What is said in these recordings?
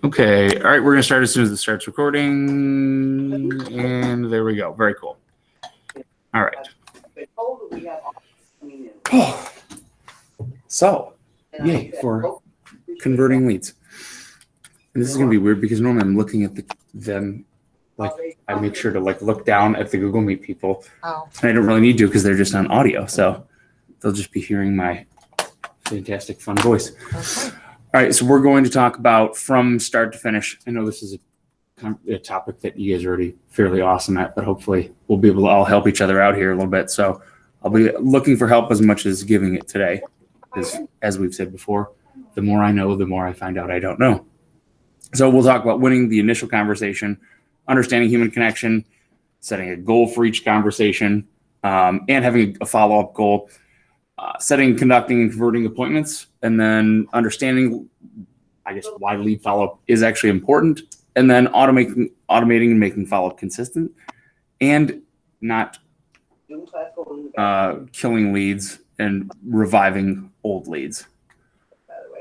Okay, all right, we're gonna start as soon as it starts recording, and there we go. Very cool. All right. Oh. So, yay for converting leads. And this is gonna be weird because normally I'm looking at them, like I make sure to like look down at the Google Meet people, and I don't really need to because they're just on audio, so they'll just be hearing my fantastic, fun voice. Okay. All right, so we're going to talk about from start to finish. I know this is a topic that you guys are already fairly awesome at, but hopefully we'll be able to all help each other out here a little bit. So I'll be looking for help as much as giving it today. As we've said before, the more I know, the more I find out I don't know. So we'll talk about winning the initial conversation, understanding human connection, setting a goal for each conversation, and having a follow-up goal. Setting, conducting, and converting appointments, and then understanding, I guess, why lead follow-up is actually important, and then automating and making follow-up consistent, and not killing leads and reviving old leads.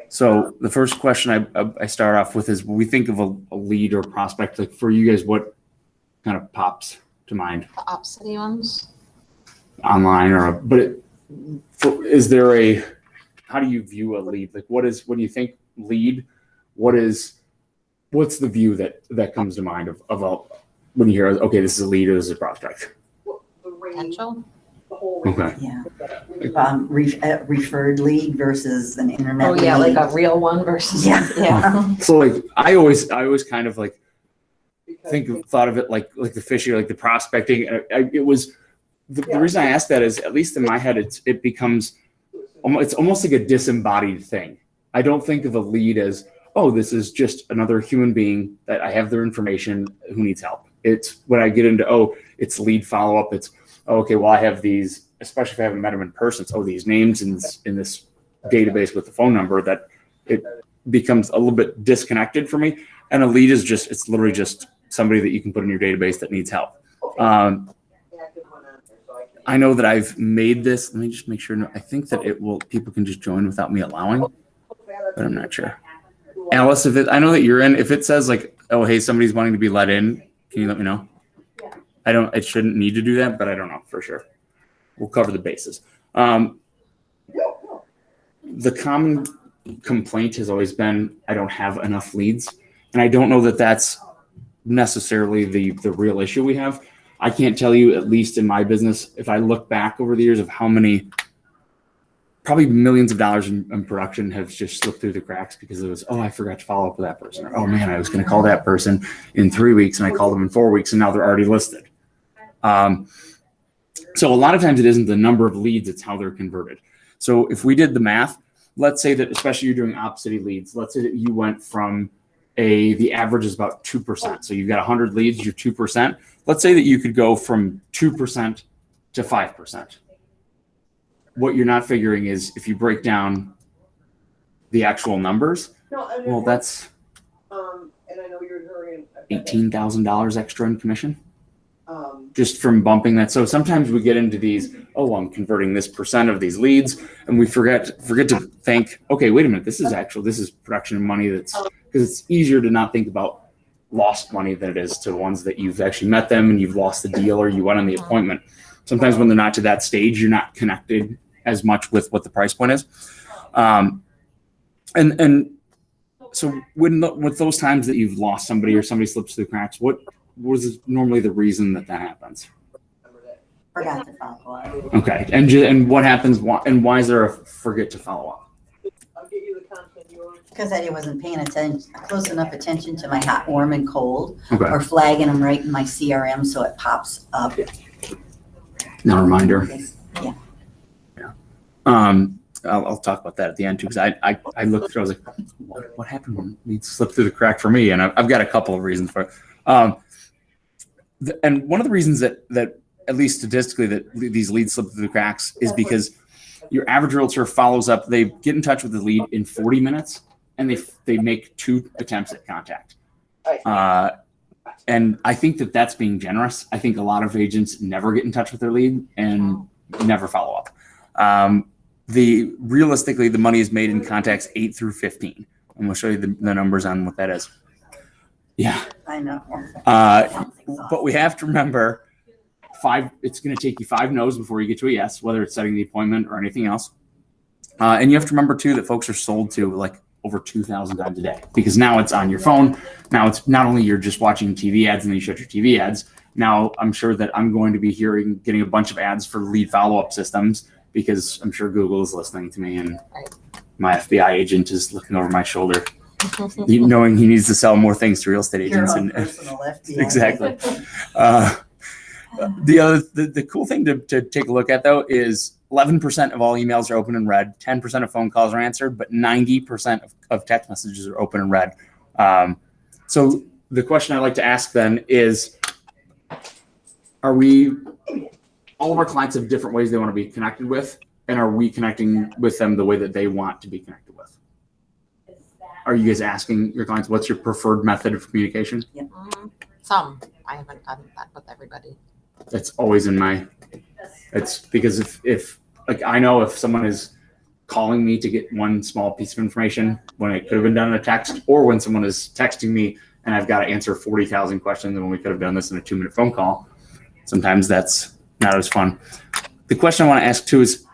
So the first question I start off with is, when we think of a lead or prospect, like for you guys, what kind of pops to mind? The Opcity ones. Online is there how do you view a lead? Like when you think lead, what's the view that comes to mind of when you hear, okay, this is a lead or this is a prospect? Potential. Okay. Yeah. Referred lead versus an internet lead. Like a real one versus yeah. So like I always kind of like thought of it like the fishing, like the prospecting. It was the reason I asked that is, at least in my head, it becomes it's almost like a disembodied thing. I don't think of a lead as, oh, this is just another human being that I have their information who needs help. It's when I get into, oh, it's lead follow-up. It's, oh, okay, well, I have these, especially if I haven't met them in person. It's, oh, these names in this database with the phone number, that it becomes a little bit disconnected for me. And a lead is it's literally just somebody that you can put in your database that needs help. I know that I've made this. Let me just make sure. No, I think that people can just join without me allowing, but I'm not sure. Alice, I know that you're in. If it says like, oh, hey, somebody's wanting to be let in, can you let me know? I shouldn't need to do that, but I don't know for sure. We'll cover the bases. The common complaint has always been, I don't have enough leads. And I don't know that that's necessarily the real issue we have. I can't tell you, at least in my business, if I look back over the years of how many, probably millions of dollars in production have just slipped through the cracks because it was, oh, I forgot to follow up with that person. Or, oh man, I was going to call that person in 3 weeks and I called them in 4 weeks and now they're already listed. So a lot of times it isn't the number of leads, it's how they're converted. So if we did the math, let's say that, especially you're doing Opcity leads, let's say that you went from the average is about 2%. So you've got 100 leads, you're 2%. Let's say that you could go from 2% to 5%. What you're not figuring is, if you break down the actual numbers, well, that's $18,000 extra in commission just from bumping that. So sometimes we get into these, oh, I'm converting this percent of these leads, and we forget to think, okay, wait a minute, this is production money. That's because it's easier to not think about lost money than it is to ones that you've actually met them and you've lost the deal or you went on the appointment. Sometimes when they're not to that stage, you're not connected as much with what the price point is. And so with those times that you've lost somebody or somebody slips through the cracks, what was normally the reason that happens? Forgot to follow up. Okay. And what happens, and why is there a forget to follow up? Because I wasn't paying close enough attention to my hot, warm, and cold, Okay. or flagging them right in my CRM so it pops up. No reminder. Yeah. I'll talk about that at the end too, because I looked through. I was like, what happened when leads slipped through the crack for me? And I've got a couple of reasons for it. And one of the reasons that at least statistically that these leads slip through the cracks is because your average realtor follows up. They get in touch with the lead in 40 minutes, and they make 2 attempts at contact. And I think that's being generous. I think a lot of agents never get in touch with their lead and never follow up. Realistically, the money is made in contacts 8 through 15. And we'll show you the numbers on what that is. Yeah. I know. But we have to remember it's going to take you 5 no's before you get to a yes, whether it's setting the appointment or anything else. And you have to remember too that folks are sold to like over 2,000 times a day, because now it's on your phone. Now it's not only you're just watching TV ads and then you shut your TV ads. Now I'm sure that I'm going to be getting a bunch of ads for lead follow-up systems, because I'm sure Google is listening to me and my FBI agent is looking over my shoulder, knowing he needs to sell more things to real estate agents. Your own personal FBI. Exactly. The cool thing to take a look at though is 11% of all emails are open and read, 10% of phone calls are answered, but 90% of text messages are open and read. So the question I'd like to ask then is, all of our clients have different ways they want to be connected with, and are we connecting with them the way that they want to be connected with? Are you guys asking your clients what's your preferred method of communication? Yeah. Some. I haven't done that with everybody. That's always it's because if like I know if someone is calling me to get one small piece of information when it could have been done in a text, or when someone is texting me and I've got to answer 40,000 questions when we could have done this in a 2-minute phone call, sometimes that's not as fun. The question I want to ask too is,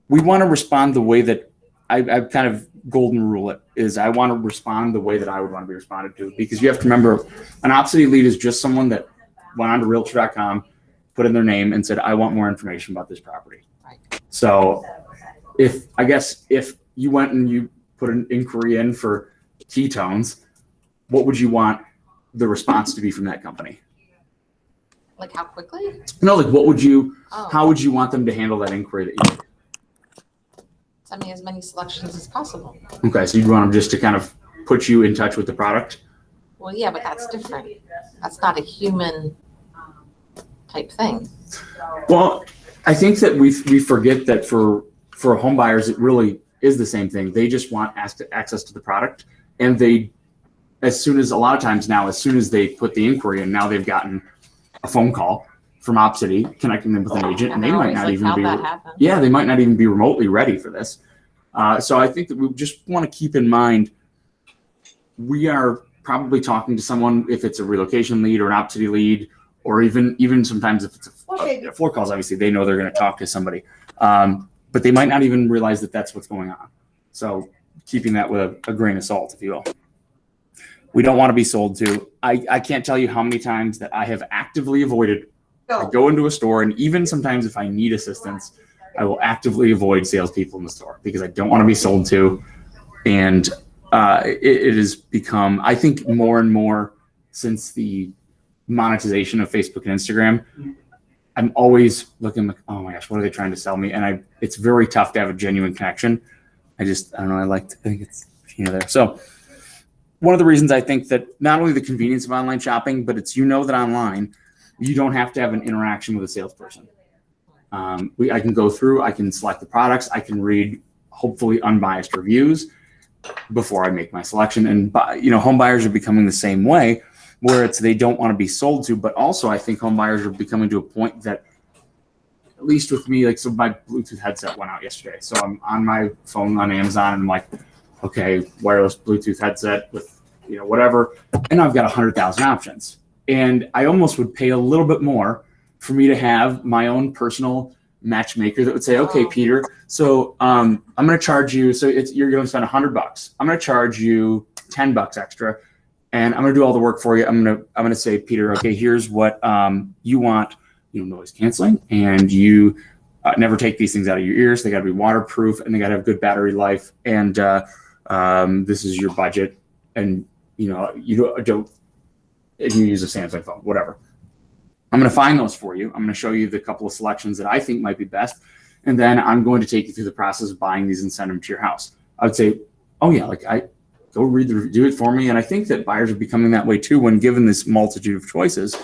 we want to respond the way that I kind of golden rule it is, I want to respond the way that I would want to be responded to, because you have to remember an opposite lead is just someone that went onto realtor.com, put in their name and said, I want more information about this property. Right. So if you went and you put an inquiry in for ketones, what would you want the response to be from that company? Like how quickly? No, like how would you want them to handle that inquiry that you made? Send me as many selections as possible. Okay, so you'd want them just to kind of put you in touch with the product? Well, yeah, but that's different. That's not a human type thing. Well, I think that we forget that for home buyers, it really is the same thing. They just want access to the product, and a lot of times now, as soon as they put the inquiry in, now they've gotten a phone call from OpCity connecting them with an agent, and they might not even they might not even be remotely ready for this. So I think that we just want to keep in mind, we are probably talking to someone, if it's a relocation lead or an OpCity lead, or even sometimes if it's a floor calls, obviously they know they're going to talk to somebody, but they might not even realize that that's what's going on. So keeping that with a grain of salt, if you will. We don't want to be sold to. I can't tell you how many times that I have actively avoided. I go into a store, and even sometimes if I need assistance, I will actively avoid salespeople in the store because I don't want to be sold to. And it has become, I think, more and more since the monetization of Facebook and Instagram, I'm always looking like, oh my gosh, what are they trying to sell me? And it's very tough to have a genuine connection. I don't know. I think it's, there. So one of the reasons I think that not only the convenience of online shopping, but it's, that online, you don't have to have an interaction with a salesperson. I can go through, I can select the products, I can read hopefully unbiased reviews before I make my selection. And home buyers are becoming the same way, where they don't want to be sold to, but also I think home buyers are becoming to a point that, at least with me, so my Bluetooth headset went out yesterday. So I'm on my phone on Amazon, and I'm like, okay, wireless Bluetooth headset with, whatever. And I've got 100,000 options. And I almost would pay a little bit more for me to have my own personal matchmaker that would say, okay, Peter, so I'm going to charge you. So you're going to spend $100. I'm going to charge you $10 extra, and I'm going to do all the work for you. I'm going to say, Peter, okay, here's what you want, noise canceling, and you never take these things out of your ears. They got to be waterproof, and they got to have good battery life. And this is your budget, and you don't. If you use a Samsung phone, whatever. I'm going to find those for you. I'm going to show you the couple of selections that I think might be best. And then I'm going to take you through the process of buying these and send them to your house. I would say, oh yeah, go do it for me. And I think that buyers are becoming that way too. When given this multitude of choices,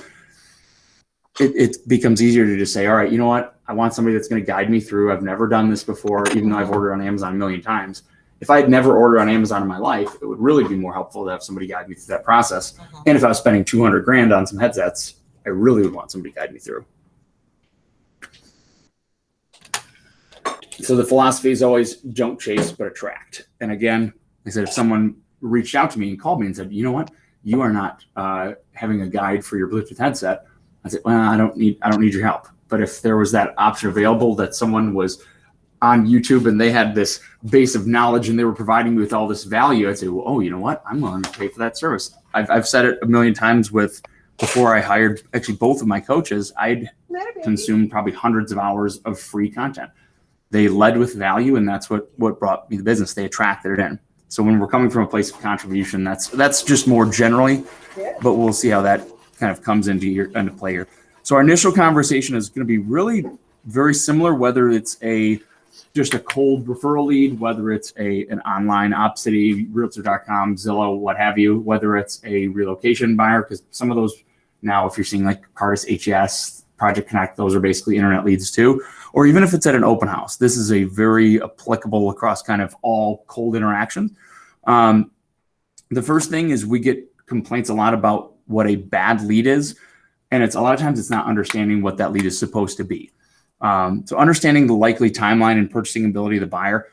it becomes easier to just say, all right, you know what? I want somebody that's going to guide me through. I've never done this before, even though I've ordered on Amazon a million times. If I had never ordered on Amazon in my life, it would really be more helpful to have somebody guide me through that process. And if I was spending $200,000 on some headsets, I really would want somebody to guide me through. So the philosophy is always don't chase, but attract. And again, I said, if someone reached out to me and called me and said, you know what, you are not having a guide for your Bluetooth headset, I'd say, well, I don't need your help. But if there was that option available that someone was on YouTube and they had this base of knowledge and they were providing me with all this value, I'd say, well, oh, you know what? I'm willing to pay for that service. I've said it a million times before I hired actually both of my coaches, I'd consumed probably hundreds of hours of free content. They led with value, and that's what brought me the business. They attracted it in. So when we're coming from a place of contribution, that's just more generally, but we'll see how that kind of comes into play here. So our initial conversation is going to be really very similar, whether it's just a cold referral lead, whether it's an online Opcity, Realtor.com, Zillow, what have you, whether it's a relocation buyer, because some of those now, if you're seeing like Cardis, HES, Project Connect, those are basically internet leads too. Or even if it's at an open house, this is a very applicable across kind of all cold interactions. The first thing is we get complaints a lot about what a bad lead is. And it's a lot of times it's not understanding what that lead is supposed to be. So understanding the likely timeline and purchasing ability of the buyer,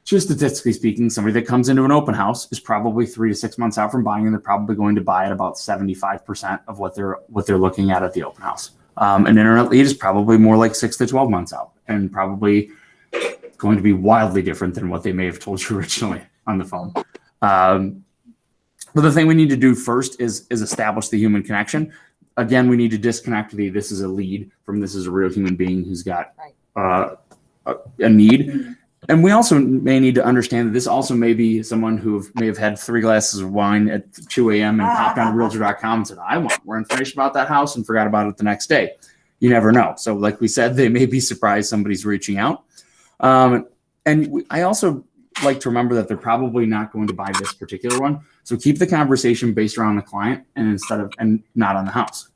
just statistically speaking, somebody that comes into an open house is probably 3 to 6 months out from buying, and they're probably going to buy at about 75% of what they're looking at the open house. An internet lead is probably more like 6 to 12 months out, and probably going to be wildly different than what they may have told you originally on the phone. But the thing we need to do first is establish the human connection. Again, we need to disconnect this is a lead from this is a real human being who's got a need. And we also may need to understand that this also may be someone who may have had 3 glasses of wine at 2 a.m. and popped on Realtor.com and said, I want more information about that house, and forgot about it the next day. You never know. So like we said, they may be surprised somebody's reaching out. I also like to remember that they're probably not going to buy this particular one. So keep the conversation based around the client and not on the house.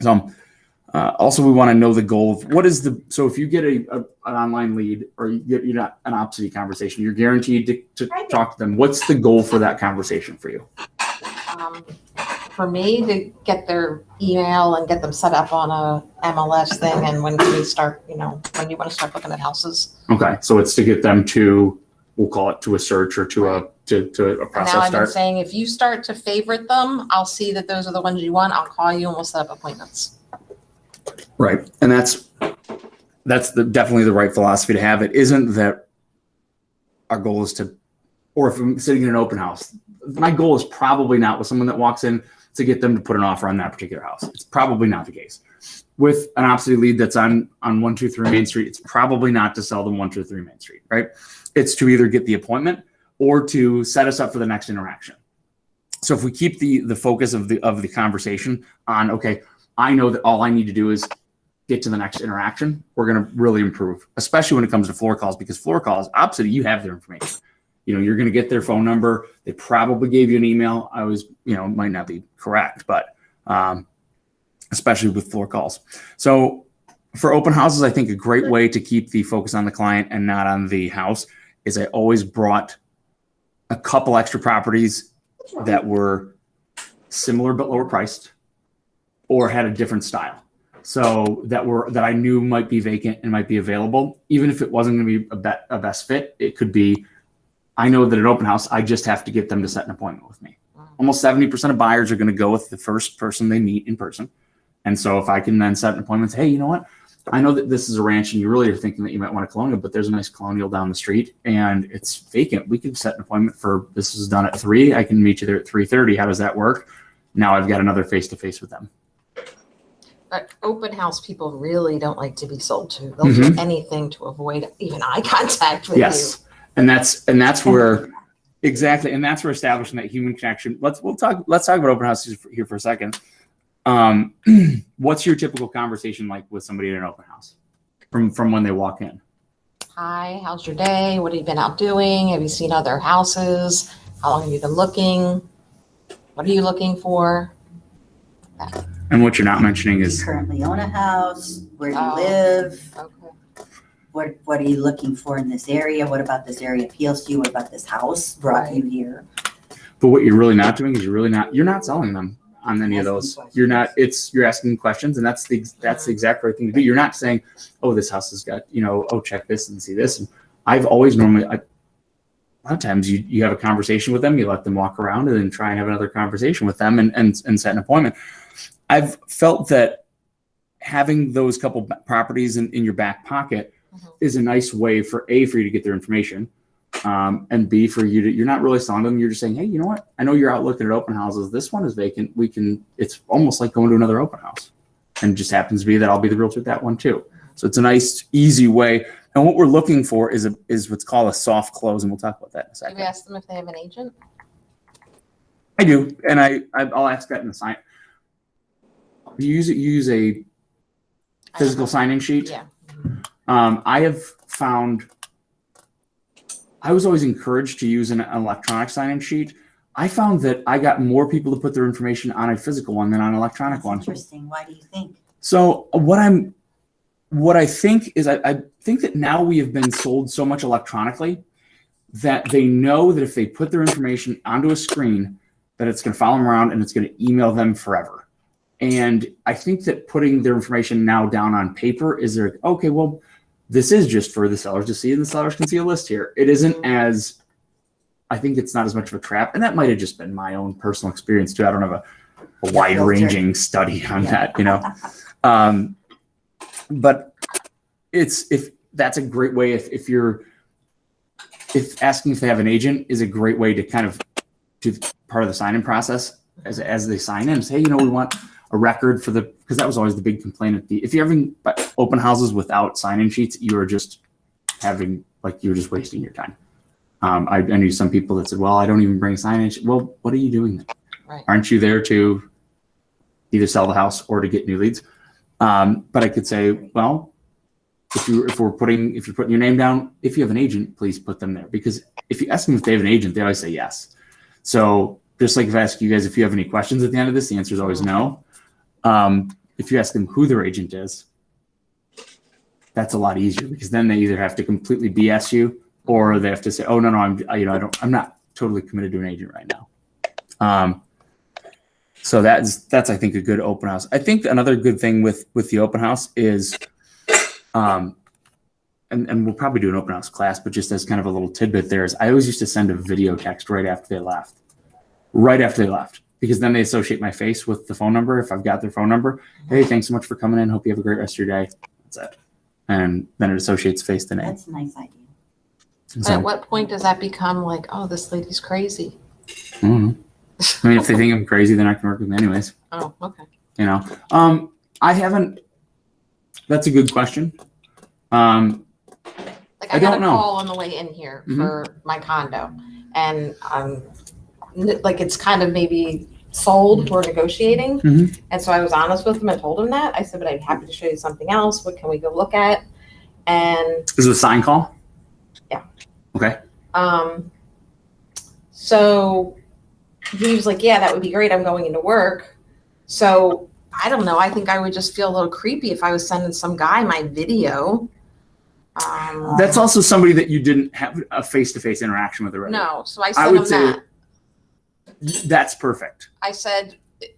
So also we want to know the goal of so if you get an online lead or you get an Opcity conversation, you're guaranteed to talk to them. What's the goal for that conversation for you? For me, to get their email and get them set up on a MLS thing, and when can we start, when you want to start looking at houses. Okay, so it's to get them to, we'll call it to a search or to a process and now I've been start. saying, if you start to favorite them, I'll see that those are the ones you want. I'll call you and we'll set up appointments. Right, and that's definitely the right philosophy to have. It isn't that our goal is or if I'm sitting in an open house, my goal is probably not with someone that walks in to get them to put an offer on that particular house. It's probably not the case. With an Opcity lead that's on 123 Main Street, it's probably not to sell them 123 Main Street, right? It's to either get the appointment or to set us up for the next interaction. So if we keep the focus of the conversation on, okay, I know that all I need to do is get to the next interaction, we're going to really improve, especially when it comes to floor calls, because floor calls, Opcity, you have their information. You're going to get their phone number. They probably gave you an email. It might not be correct, but especially with floor calls. So for open houses, I think a great way to keep the focus on the client and not on the house is I always brought a couple extra properties that were similar but lower priced or had a different style. So that I knew might be vacant and might be available. Even if it wasn't going to be a best fit, it could be, I know that at open house, I just have to get them to set an appointment with me. Almost 70% of buyers are going to go with the first person they meet in person. And so if I can then set an appointment, say, hey, you know what? I know that this is a ranch and you really are thinking that you might want a colonial, but there's a nice colonial down the street and it's vacant. We can set an appointment this is done at 3. I can meet you there at 3:30. How does that work? Now I've got another face-to-face with them. But open house people really don't like to be sold to. They'll do anything to avoid even eye contact with you. And that's where exactly, and that's where establishing that human connection. Let's talk about open houses here for a second. What's your typical conversation like with somebody in an open house from when they walk in? Hi, how's your day? What have you been out doing? Have you seen other houses? How long have you been looking? What are you looking for? And what you're not mentioning Do is you currently own a house? Where do you live? Okay. What are you looking for in this area? What about this area appeals to you? What about this house brought you here? But what you're really not doing is you're not selling them on any of those. You're asking questions, and that's the exact right thing to do. You're not saying, oh, this house has got, check this and see this. And I've always a lot of times you have a conversation with them, you let them walk around, and then try and have another conversation with them and set an appointment. I've felt that having those couple properties in your back pocket is a nice way for you to get their information, and B, for you to, you're not really selling them. You're just saying, hey, you know what? I know you're out looking at open houses. This one is vacant. It's almost like going to another open house, and it just happens to be that I'll be the realtor at that one too. So it's a nice, easy way. And what we're looking for is what's called a soft close, and we'll talk about that in a second. Do you ask them if they have an agent? I do, and I'll ask that in the sign. You use a physical sign-in sheet. Yeah. I have found, I was always encouraged to use an electronic sign-in sheet. I found that I got more people to put their information on a physical one than on an electronic one. Interesting. Why do you think? So what I think is, I think that now we have been sold so much electronically that they know that if they put their information onto a screen, that it's going to follow them around and it's going to email them forever. And I think that putting their information now down on paper is okay, well, this is just for the sellers to see, and the sellers can see a list here. It isn't as, I think it's not as much of a trap. And that might have just been my own personal experience too. I don't have a wide ranging study on that, you know? But if that's a great way, if asking if they have an agent is a great way to kind of do part of the sign-in process as they sign in, say, we want a record for because that was always the big complaint if you're having open houses without sign-in sheets, you're just you're just wasting your time. I knew some people that said, well, I don't even bring sign-in. Well, what are you doing then? Right. Aren't you there to either sell the house or to get new leads? But I could say, well, if you're putting your name down, if you have an agent, please put them there, because if you ask them if they have an agent, they always say yes. So just like if I ask you guys if you have any questions at the end of this, the answer is always no. If you ask them who their agent is, that's a lot easier, because then they either have to completely BS you, or they have to say, oh no, I'm not totally committed to an agent right now. So that's I think a good open house. I think another good thing with the open house is, and we'll probably do an open house class, but just as kind of a little tidbit there is, I always used to send a video text right after they left, because then they associate my face with the phone number. If I've got their phone number, hey, thanks so much for coming in. Hope you have a great rest of your day. That's it. And then it associates face to name. That's a nice idea. But at what point does that become like, oh, this lady's crazy? Mm-hmm. I mean, if they think I'm crazy, then I can work with them anyways. Oh, okay. I haven't. That's a good question. I got a know. call on the way in here for my condo, and it's kind of maybe sold. We're negotiating, and so I was honest with him and told him that. I said, but I'd be happy to show you something else. What can we go look at? And is it a sign call? Yeah. Okay. So he was like, yeah, that would be great. I'm going into work. So I don't know. I think I would just feel a little creepy if I was sending some guy my video. That's also somebody that you didn't have a face-to-face interaction with already. No. So I sent him that. That's perfect. I said,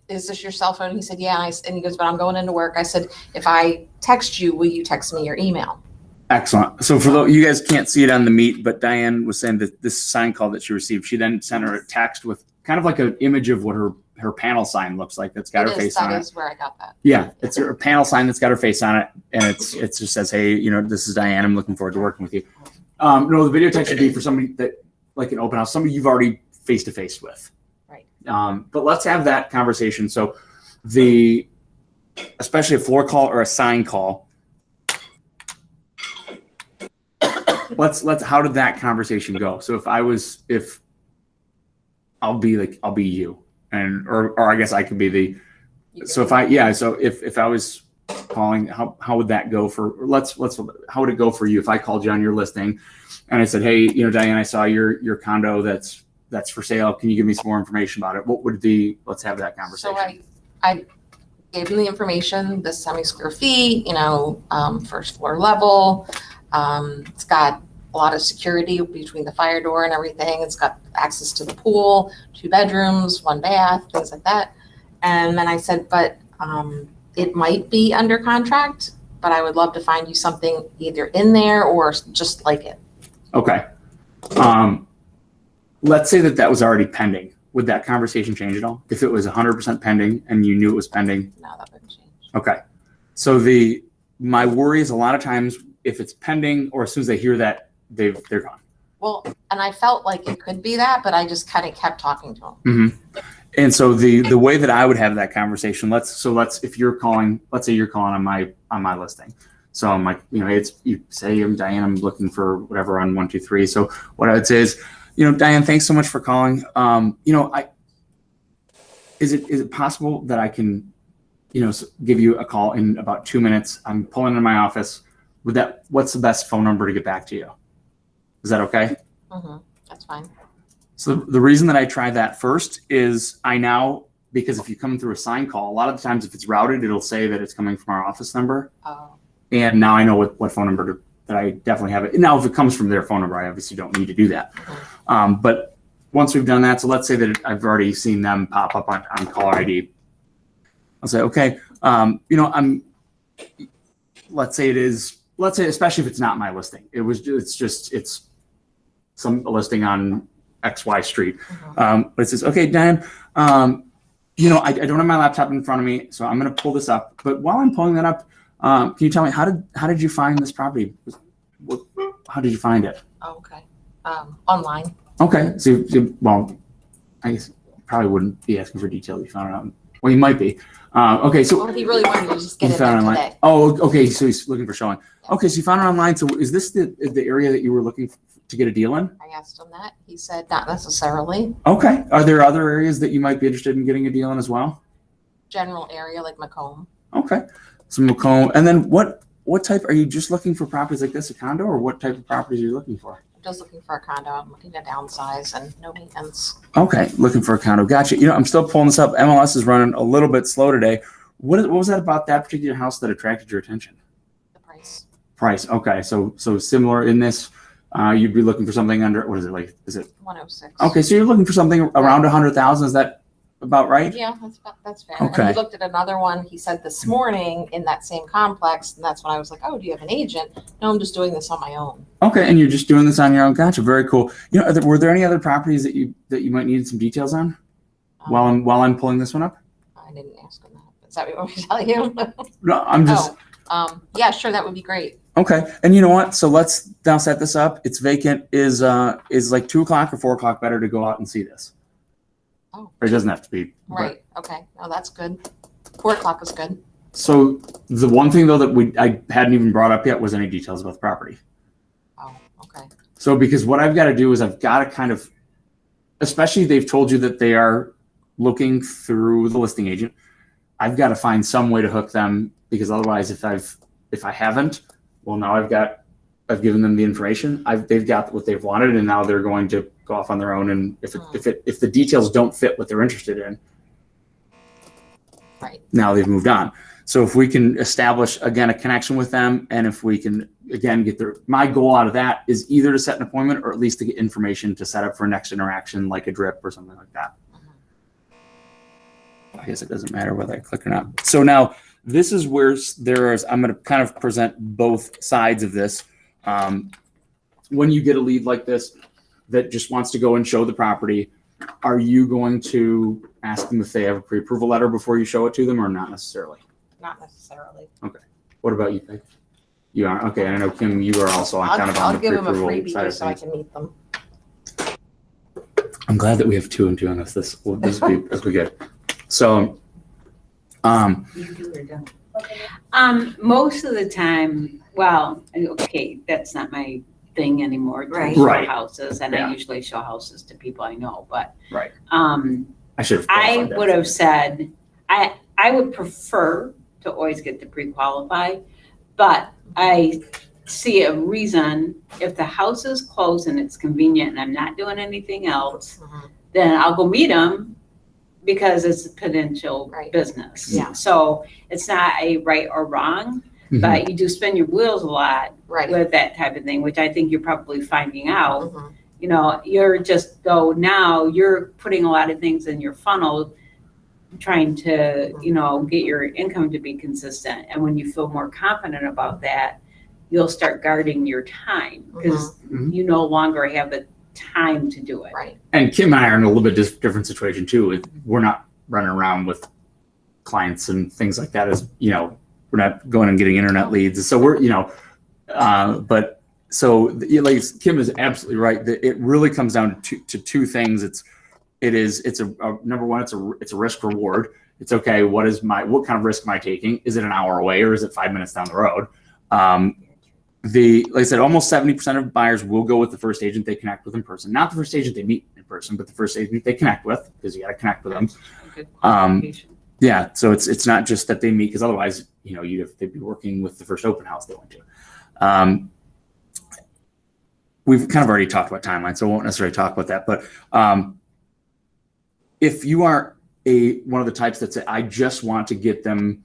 is this your cell phone? He said, yeah. And he goes, but I'm going into work. I said, if I text you, will you text me your email? Excellent. So for you guys can't see it on the meet, but Diane was saying that this sign call that she received, she then sent her a text with kind of like an image of what her panel sign looks like. That's got her face on it. That is where I got that. Yeah, it's a panel sign that's got her face on it, and it just says, "Hey, this is Diane. I'm looking forward to working with you." No, the video text would be for somebody that, like an open house, somebody you've already face to face with. Right. But let's have that conversation. So especially a floor call or a sign call. How did that conversation go? So if I'll be you, or I guess I could be so if I was calling, how would that go how would it go for you if I called you on your listing and I said, hey, Diane, I saw your condo that's for sale. Can you give me some more information about it? What would let's have that conversation. So I gave him the information, the 70 square feet, first floor level. It's got a lot of security between the fire door and everything. It's got access to the pool, 2 bedrooms, 1 bath, things like that. And then I said, but it might be under contract, but I would love to find you something either in there or just like it. Okay. let's say that was already pending. Would that conversation change at all? If it was 100% pending and you knew it was pending? No, that wouldn't change. Okay. So my worry is a lot of times if it's pending or as soon as they hear that, they're gone. Well, and I felt like it could be that, but I just kind of kept talking to him. Mm-hmm. And so the way that I would have that conversation, let's if you're calling, let's say you're calling on my listing. So I'm like, you say I'm Diane, I'm looking for whatever on 123. So what I would say is, Diane, thanks so much for calling. Is it possible that I can, give you a call in about 2 minutes? I'm pulling into my office. What's the best phone number to get back to you? Is that okay? Mm-hmm. That's fine. So the reason that I try that first is because if you come through a sign call, a lot of the times if it's routed, it'll say that it's coming from our office number. Oh. And now I know what phone number that I definitely have it. Now, if it comes from their phone number, I obviously don't need to do that. Mm-hmm. But once we've done that, so let's say that I've already seen them pop up on caller ID. I'll say, okay, let's say especially if it's not my listing, it's some listing on XY street. Mm-hmm. But it says, okay, Diane, I don't have my laptop in front of me, so I'm going to pull this up. But while I'm pulling that up, can you tell me how did you find this property? How did you find it? Oh, okay. Online. Okay. So, I guess you probably wouldn't be asking for details. You found it out. Well, you might be. Okay. So he really wanted to just get it found done online. today. Oh, okay. So he's looking for showing. Okay. So you found it online. So is this the area that you were looking to get a deal in? I asked him that. He said not necessarily. Okay. Are there other areas that you might be interested in getting a deal in as well? General area like Macomb. Okay. So Macomb. And then what type, are you just looking for properties like this, a condo, or what type of properties are you looking for? I'm just looking for a condo. I'm looking to downsize and no maintenance. Okay. Looking for a condo. Gotcha. I'm still pulling this up. MLS is running a little bit slow today. What was that about that particular house that attracted your attention? The price. Price. Okay. So similar in this, you'd be looking for something under, what is it like? Is it 106? Okay. So you're looking for something around 100,000. Is that about right? Yeah, that's fair. Okay. And he looked at another one. He said this morning in that same complex, and that's when I was like, "Oh, do you have an agent?" No, I'm just doing this on my own. Okay, and you're just doing this on your own. Gotcha. Very cool. Were there any other properties that you might need some details on while I'm pulling this one up? I didn't ask him that. Is that what you want me to tell you? No, I'm just. Yeah, sure, that would be great. Okay, and you know what? So let's now set this up. It's vacant. Is like 2 o'clock or 4 o'clock better to go out and see this? Oh. Or it doesn't have to be. Right. Okay. No, that's good. 4 o'clock is good. So the one thing though that I hadn't even brought up yet was any details about the property. Oh, okay. So because what I've got to do is I've got to kind of, especially they've told you that they are looking through the listing agent. I've got to find some way to hook them because otherwise if I haven't, well now I've given them the information. They've got what they've wanted and now they're going to go off on their own. And if the details don't fit what they're interested in, right. Now they've moved on. So if we can establish again a connection with them, and if we can again my goal out of that is either to set an appointment or at least to get information to set up for next interaction, like a drip or something like that. I guess it doesn't matter whether I click or not. So now this is where I'm going to kind of present both sides of this. When you get a lead like this that just wants to go and show the property, are you going to ask them if they have a pre-approval letter before you show it to them or not necessarily? Not necessarily. Okay. What about you, Peg? You are? Okay. And I know, Kim, you are also on kind of on the pre-approval I'll give them a freebie side of just so I things. can meet them. I'm glad that we have 2 and 2 on this. This will be good. So, You do or don't? Most of the time, well, okay, that's not my thing anymore to Right. show Right. houses, and Yeah. I usually show houses to people I know, but right. I I should have. I qualified that. would have said, I would prefer to always get the pre-qualify, but I see a reason, if the house is closed and it's convenient and I'm not doing anything else, Mhm. then I'll go meet them because it's a potential Right. business. Yeah. So it's not a right or wrong, Mhm. but you do spin your wheels a lot Right. with that type of thing, which I think you're probably finding out. Mhm. You know, you're just though now you're putting a lot of things in your funnel, trying to, you know, get your income to be consistent. And when you feel more confident about that, you'll start guarding your time because Mhm. you no longer have the time to do it. Right. And Kim and I are in a little bit different situation too. We're not running around with clients and things like that, as you know, we're not going and getting internet leads. So we're, you know, but so like Kim is absolutely right. That it really comes down to two things. It's a number one, it's a risk reward. It's okay. What kind of risk am I taking? Is it an hour away or is it 5 minutes down the road? Like I said, almost 70% of buyers will go with the first agent they connect with in person. Not the first agent they meet in person, but the first agent they connect with, because you got to connect with them. Good qualification. Yeah, so it's not just that they meet, because otherwise, you know, they'd be working with the first open house they went to. We've kind of already talked about timeline, so I won't necessarily talk about that. But if you are one of the types that say, I just want to get them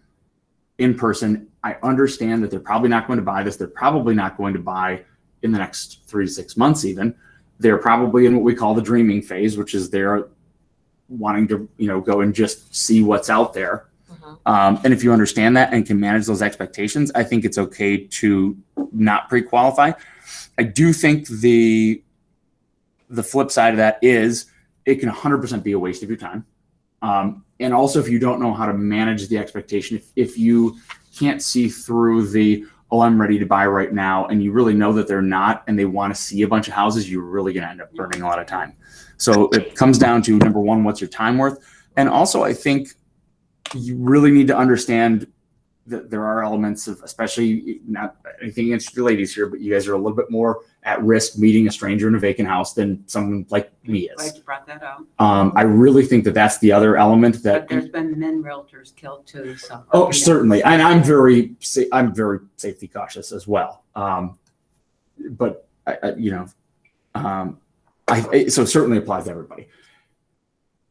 in person, I understand that they're probably not going to buy this. They're probably not going to buy in the next 3 to 6 months even. They're probably in what we call the dreaming phase, which is they're wanting to, you know, go and just see what's out there. And if you understand that and can manage those expectations, I think it's okay to not pre-qualify. I do think the flip side of that is it can 100% be a waste of your time. And also, if you don't know how to manage the expectation, if you can't see through oh, I'm ready to buy right now, and you really know that they're not, and they want to see a bunch of houses, you're really going to end up burning a lot of time. So it comes down to, number one, what's your time worth? And also, I think you really need to understand that there are elements of, especially, not anything against your ladies here, but you guys are a little bit more at risk meeting a stranger in a vacant house than someone like me is. Glad you brought that up. I really think that that's the other element that. But there's been men realtors killed too. So. Oh, certainly, and I'm very safety cautious as well. But so certainly applies to everybody.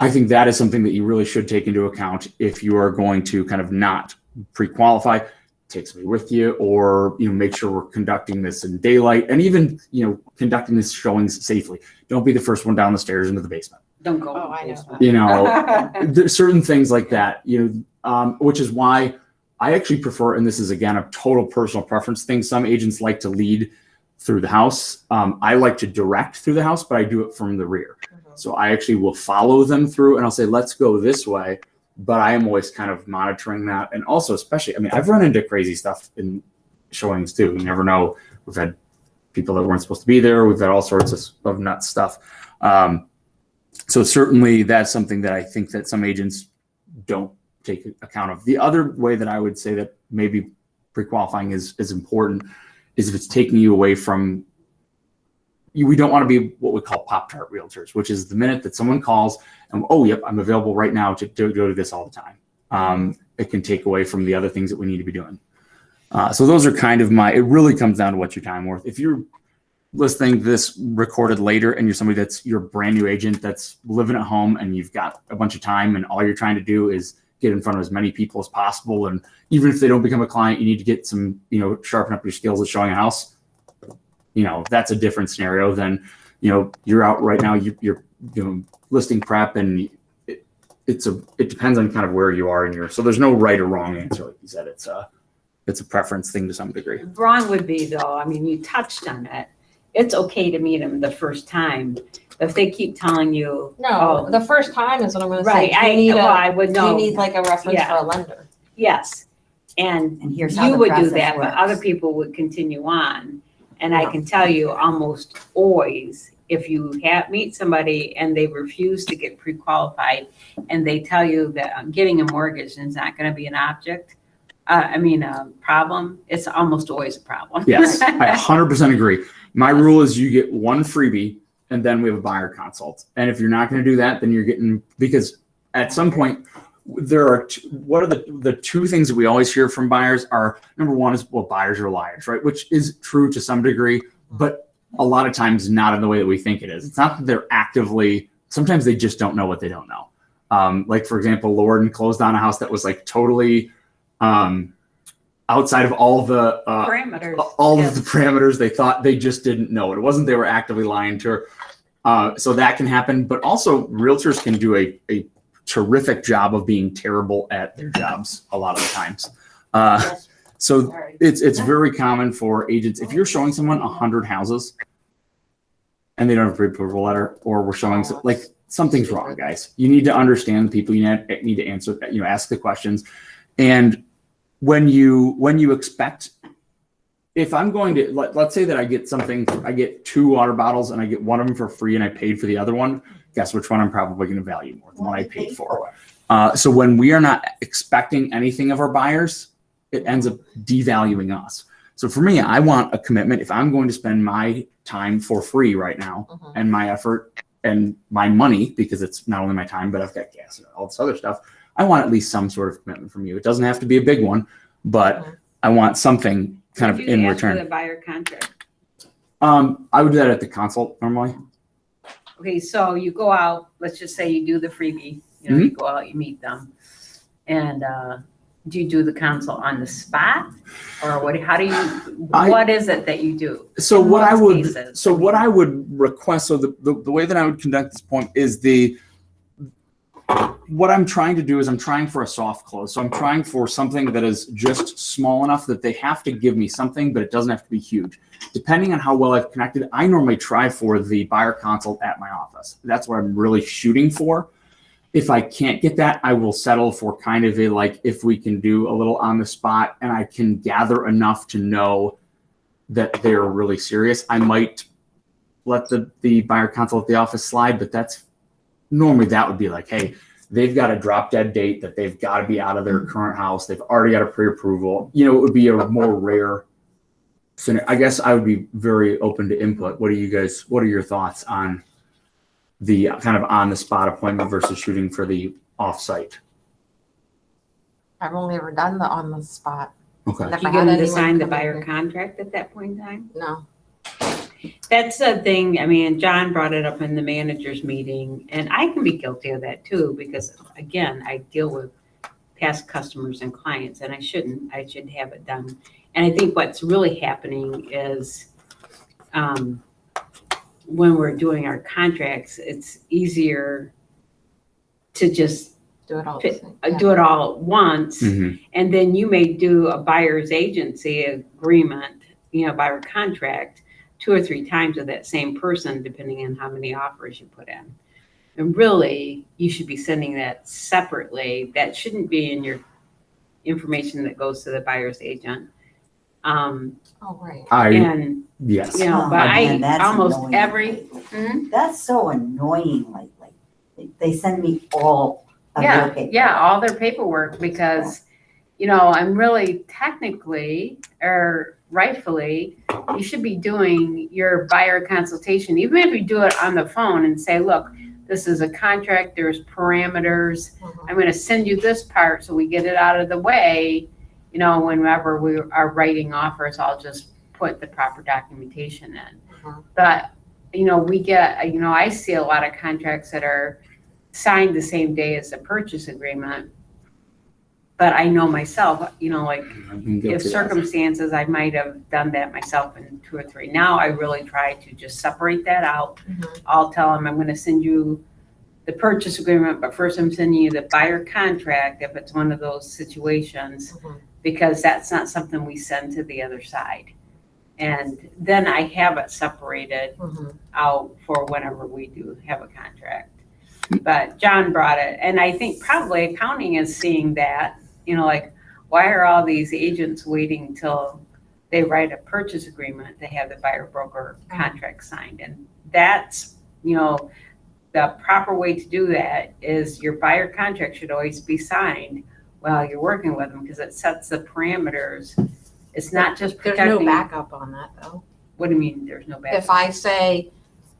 I think that is something that you really should take into account if you are going to kind of not pre-qualify, take somebody with you, or make sure we're conducting this in daylight, and even conducting this showings safely. Don't be the first one down the stairs into the basement. Don't go. Oh, I know. There's certain things like that. Which is why I actually prefer, and this is again a total personal preference thing. Some agents like to lead through the house. I like to direct through the house, but I do it from the rear. So I actually will follow them through, and I'll say, let's go this way. But I am always kind of monitoring that. And also, especially, I've run into crazy stuff in showings too. You never know. We've had people that weren't supposed to be there. We've had all sorts of nuts stuff. So certainly that's something that I think that some agents don't take account of. The other way that I would say that maybe pre-qualifying is important is if it's taking you away from, we don't want to be what we call Pop-Tart realtors, which is the minute that someone calls and, oh, yep, I'm available right now to go to this all the time. It can take away from the other things that we need to be doing. So those are kind of it really comes down to what's your time worth. If you're listening to this recorded later and you're somebody you're a brand new agent that's living at home and you've got a bunch of time and all you're trying to do is get in front of as many people as possible. And even if they don't become a client, you need to get some, sharpen up your skills at showing a house. That's a different scenario than, you're out right now, you're doing listing prep, and it depends on kind of where you are so there's no right or wrong answer. Like you said, it's a preference thing to some degree. Wrong would be though, you touched on it. It's okay to meet them the first time. If they keep telling you. No, the first time is what I'm going to right, say. I would know. You need like a reference for a lender. Yes. And here's how you the would do process that, works. but other people would continue on. And I can tell you almost always, if you meet somebody and they refuse to get pre-qualified and they tell you that getting a mortgage is not going to be an a problem, it's almost always a problem. Yes, I 100% agree. My rule is you get one freebie and then we have a buyer consult. And if you're not going to do that, then you're getting, because at some point, there are what are the two things that we always hear from buyers are, number one is, well, buyers are liars, right? Which is true to some degree, but a lot of times not in the way that we think it is. It's not that they're actively, sometimes they just don't know what they don't know. Like for example, Lauren closed on a house that was like totally outside of all the parameters. Of the parameters. They thought they just didn't know. It wasn't they were actively lying to her. So that can happen, but also realtors can do a terrific job of being terrible at their jobs a lot of the times. So it's very common for agents, if you're showing someone 100 houses and they don't have a pre-approval letter, or we're showing like something's wrong, guys. You need to understand the people. You need to answer, ask the questions. And when you expect, if I'm going to, let's say that I get 2 water bottles and I get one of them for free and I paid for the other one, guess which one I'm probably going to value more? The one I paid for. So when we are not expecting anything of our buyers, it ends up devaluing us. So for me, I want a commitment. If I'm going to spend my time for free right now and my effort and my money, because it's not only my time, but I've got gas and all this other stuff, I want at least some sort of commitment from you. It doesn't have to be a big one, but I want something kind of in return. For the buyer contract. I would do that at the consult normally. Okay, so you go out, let's just say you do the freebie, you go out, you meet them. And do you do the consult on the spot? Or what is it that you do? So what I would request, so the way that I would conduct this point is what I'm trying to do is I'm trying for a soft close. So I'm trying for something that is just small enough that they have to give me something, but it doesn't have to be huge. Depending on how well I've connected, I normally try for the buyer consult at my office. That's what I'm really shooting for. If I can't get that, I will settle for kind of if we can do a little on the spot and I can gather enough to know that they're really serious, I might let the buyer consult at the office slide, but that would be like, hey, they've got a drop dead date that they've got to be out of their current house. They've already got a pre-approval. It would be a more rare scenario. I guess I would be very open to input. What are your thoughts on the kind of on the spot appointment versus shooting for the offsite? I've only ever done the on the spot. Okay. Never You had get them to anyone sign the come buyer in. contract at that point in time? No. That's the thing. I mean, John brought it up in the managers meeting, and I can be guilty of that too, because again, I deal with past customers and clients, and I shouldn't. I should have it done. And I think what's really happening is when we're doing our contracts, it's easier to just Do it all. do it all at once. Mhm. And then you may do a buyer's agency agreement, buyer contract 2 or 3 times with that same person, depending on how many offers you put in. And really, you should be sending that separately. That shouldn't be in your information that goes to the buyer's agent. Oh, right. Yes. But man, that's almost annoying. every, That's so annoying, like they send me all of their paper. Yeah, all their paperwork, because, I'm really technically or rightfully, you should be doing your buyer consultation, even if you do it on the phone and say, look, this is a contract, there's parameters. I'm going to send you this part so we get it out of the way. Whenever we are writing offers, I'll just put the proper documentation in. But, I see a lot of contracts that are signed the same day as the purchase agreement. But I know myself, if circumstances, I might have done that myself in 2 or 3. Now I really try to just separate that out. I'll tell them I'm going to send you the purchase agreement, but first I'm sending you the buyer contract if it's one of those situations, because that's not something we send to the other side. And then I have it separated out for whenever we do have a contract. But John brought it, and I think probably accounting is seeing that, why are all these agents waiting till they write a purchase agreement to have the buyer broker contract signed? And that's, the proper way to do that is your buyer contract should always be signed while you're working with them, because it sets the parameters. It's not just protecting. There's no backup on that, though. What do you mean there's no backup? If I say,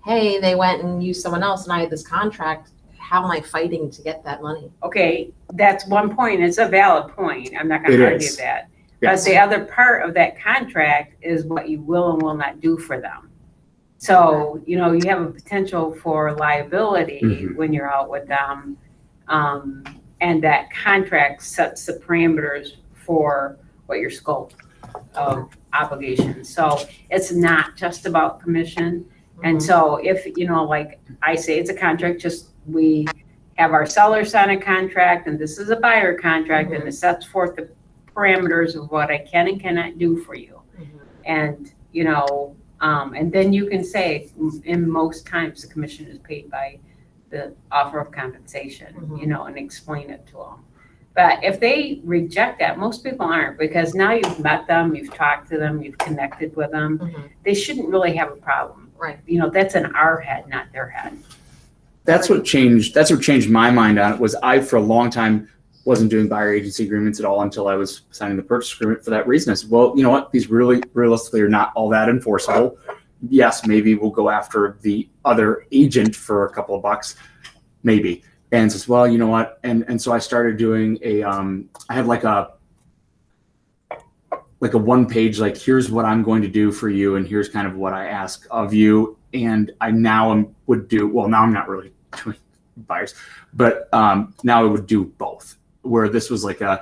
hey, they went and used someone else and I had this contract, how am I fighting to get that money? Okay, that's one point. It's a valid point. I'm not going to argue that. Yes. But the other part of that contract is what you will and will not do for them. So, you have a potential for liability when you're out with them. And that contract sets the parameters for what your scope of obligations. So it's not just about commission. And so if, like I say, it's a contract, we have our seller sign a contract, and this is a buyer contract, and it sets forth the parameters of what I can and cannot do for you. And, And then you can say, in most times, the commission is paid by the offer of compensation, and explain it to them. But if they reject that, most people aren't, because now you've met them, you've talked to them, you've connected with them. They shouldn't really have a problem. Right. That's in our head, not their head. That's what changed my mind on it. Was I, for a long time, wasn't doing buyer agency agreements at all until I was signing the purchase agreement for that reason. I said, well, you know what? These really realistically are not all that enforceable. Yes, maybe we'll go after the other agent for a couple of bucks, maybe. And says, well, you know what? And so I started doing I had like a 1-page, like, here's what I'm going to do for you, and here's kind of what I ask of you. And I now now I'm not really doing buyers, but now I would do both, where this was like I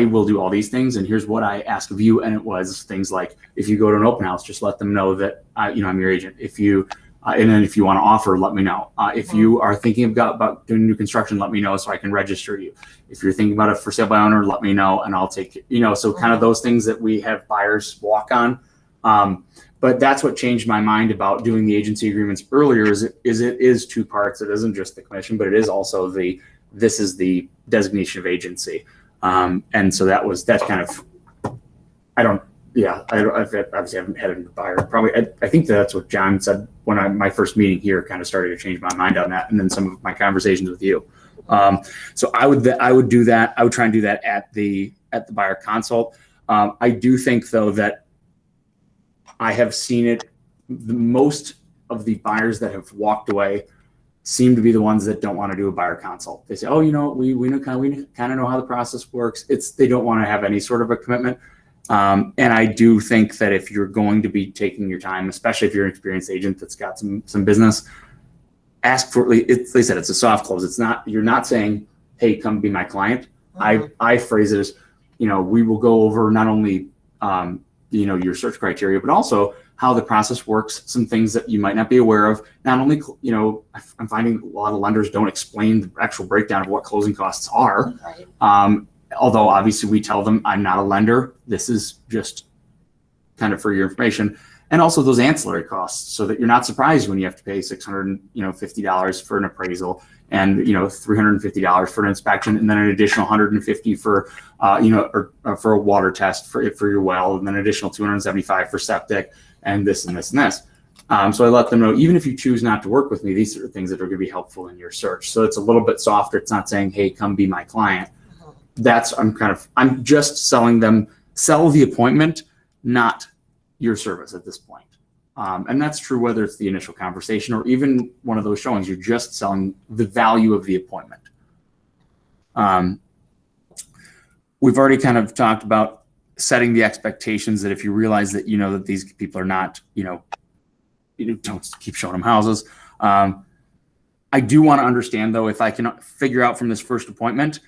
will do all these things, and here's what I ask of you. And it was things like, if you go to an open house, just let them know that I'm your agent. If you and then if you want to offer, let me know. If you are thinking about doing new construction, let me know so I can register you. If you're thinking about it for sale by owner, let me know and I'll take it. So kind of those things that we have buyers walk on. But that's what changed my mind about doing the agency agreements earlier. Is it is two parts. It isn't just the commission, but it is also this is the designation of agency. And so that's kind of, I obviously haven't had a buyer. Probably, I think that's what John said when my first meeting here kind of started to change my mind on that, and then some of my conversations with you. So I would do that. I would try and do that at the buyer consult. I do think though that I have seen it. The most of the buyers that have walked away seem to be the ones that don't want to do a buyer consult. They say, oh, we kind of know how the process works. They don't want to have any sort of a commitment. And I do think that if you're going to be taking your time, especially if you're an experienced agent that's got some business, ask for it. They said it's a soft close. It's not, you're not saying, hey, come be my client. I phrase it as, we will go over not only, your search criteria, but also how the process works, some things that you might not be aware of. Not only, I'm finding a lot of lenders don't explain the actual breakdown of what closing costs are. Right. Although obviously we tell them I'm not a lender. This is just kind of for your information. And also those ancillary costs, so that you're not surprised when you have to pay $650 for an appraisal and $350 for an inspection, and then an additional $150 for or for a water test for your well, and then an additional $275 for septic, and this and this and this. So I let them know, even if you choose not to work with me, these are things that are going to be helpful in your search. So it's a little bit softer. It's not saying, hey, come be my client. I'm just selling them, sell the appointment, not your service at this point. And that's true whether it's the initial conversation or even one of those showings. You're just selling the value of the appointment. We've already kind of talked about setting the expectations that if you realize that that these people are not, don't keep showing them houses. I do want to understand though, if I can figure out from this first appointment,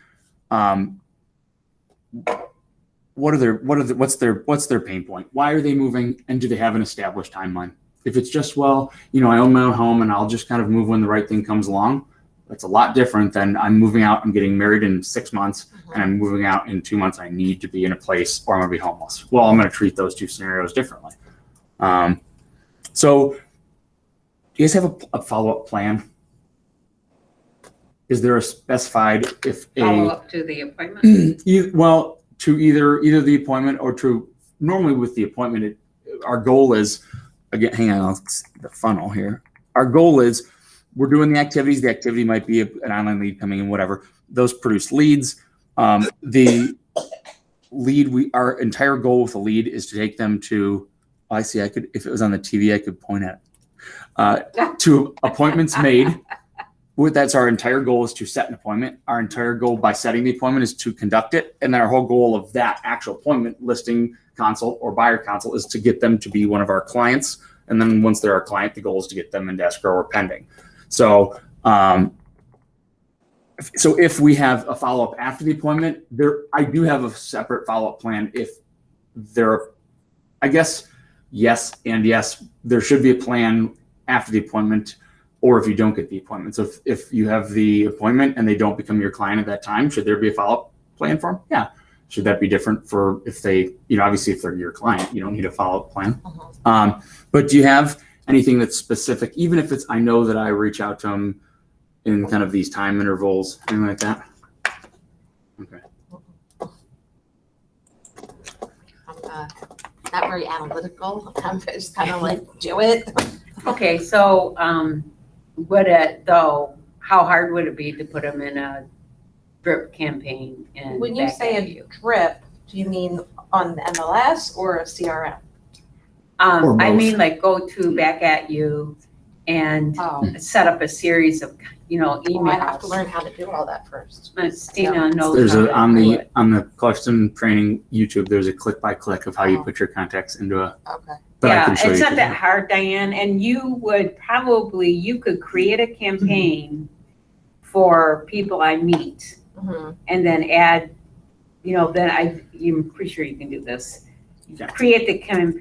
what's their pain point? Why are they moving? And do they have an established timeline? If it's just, I own my own home and I'll just kind of move when the right thing comes along, that's a lot different than I'm moving out, I'm getting married in 6 months, and I'm moving out in 2 months. I need to be in a place or I'm going to be homeless. Well, I'm going to treat those two scenarios differently. So do you guys have a follow-up plan? Is there a specified Follow up to the appointment? To either the appointment or to normally with the appointment, our goal is, again, hang on, I'll see the funnel here. Our goal is we're doing the activities. The activity might be an online lead coming in, whatever. Those produce leads. The lead, our entire goal with the lead is to take them to, if it was on the TV, I could point at it, to appointments made. That's our entire goal, is to set an appointment. Our entire goal by setting the appointment is to conduct it. And then our whole goal of that actual appointment, listing consult or buyer consult, is to get them to be one of our clients. And then once they're our client, the goal is to get them into escrow or pending. So, if we have a follow-up after the appointment, I do have a separate follow-up plan. If yes, there should be a plan after the appointment, or if you don't get the appointment. So if you have the appointment and they don't become your client at that time, should there be a follow-up plan for them? Yeah. Should that be different for if they, obviously if they're your client, you don't need a follow-up plan. Mhm. But do you have anything that's specific, even if it's, I know that I reach out to them in kind of these time intervals, anything like that? Okay. I'm not very analytical. I'm just kind of like, do it. Okay, so, how hard would it be to put them in a drip campaign and When you back say at a you? drip, do you mean on the MLS or a CRM? Or I both. mean, like go to back at you and Oh, set up a series of, emails. well, I have to learn how to do all that first. Stina knows There's how a, to on do the, it. on the Clarkson training YouTube, there's a click by click of how you Oh. put your contacts into a, Okay. but I Yeah, can show it's you. not that hard, Diane, and you could create a campaign for people I meet Mhm. and then add, I'm pretty sure you can do this. Yeah. Create the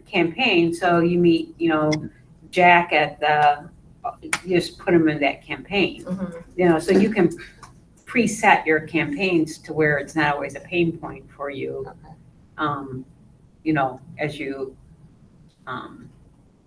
campaign, so you meet, Jack at you just put him in that campaign. Mhm. So you can preset your campaigns to where it's not always a pain point for you, Okay. as you,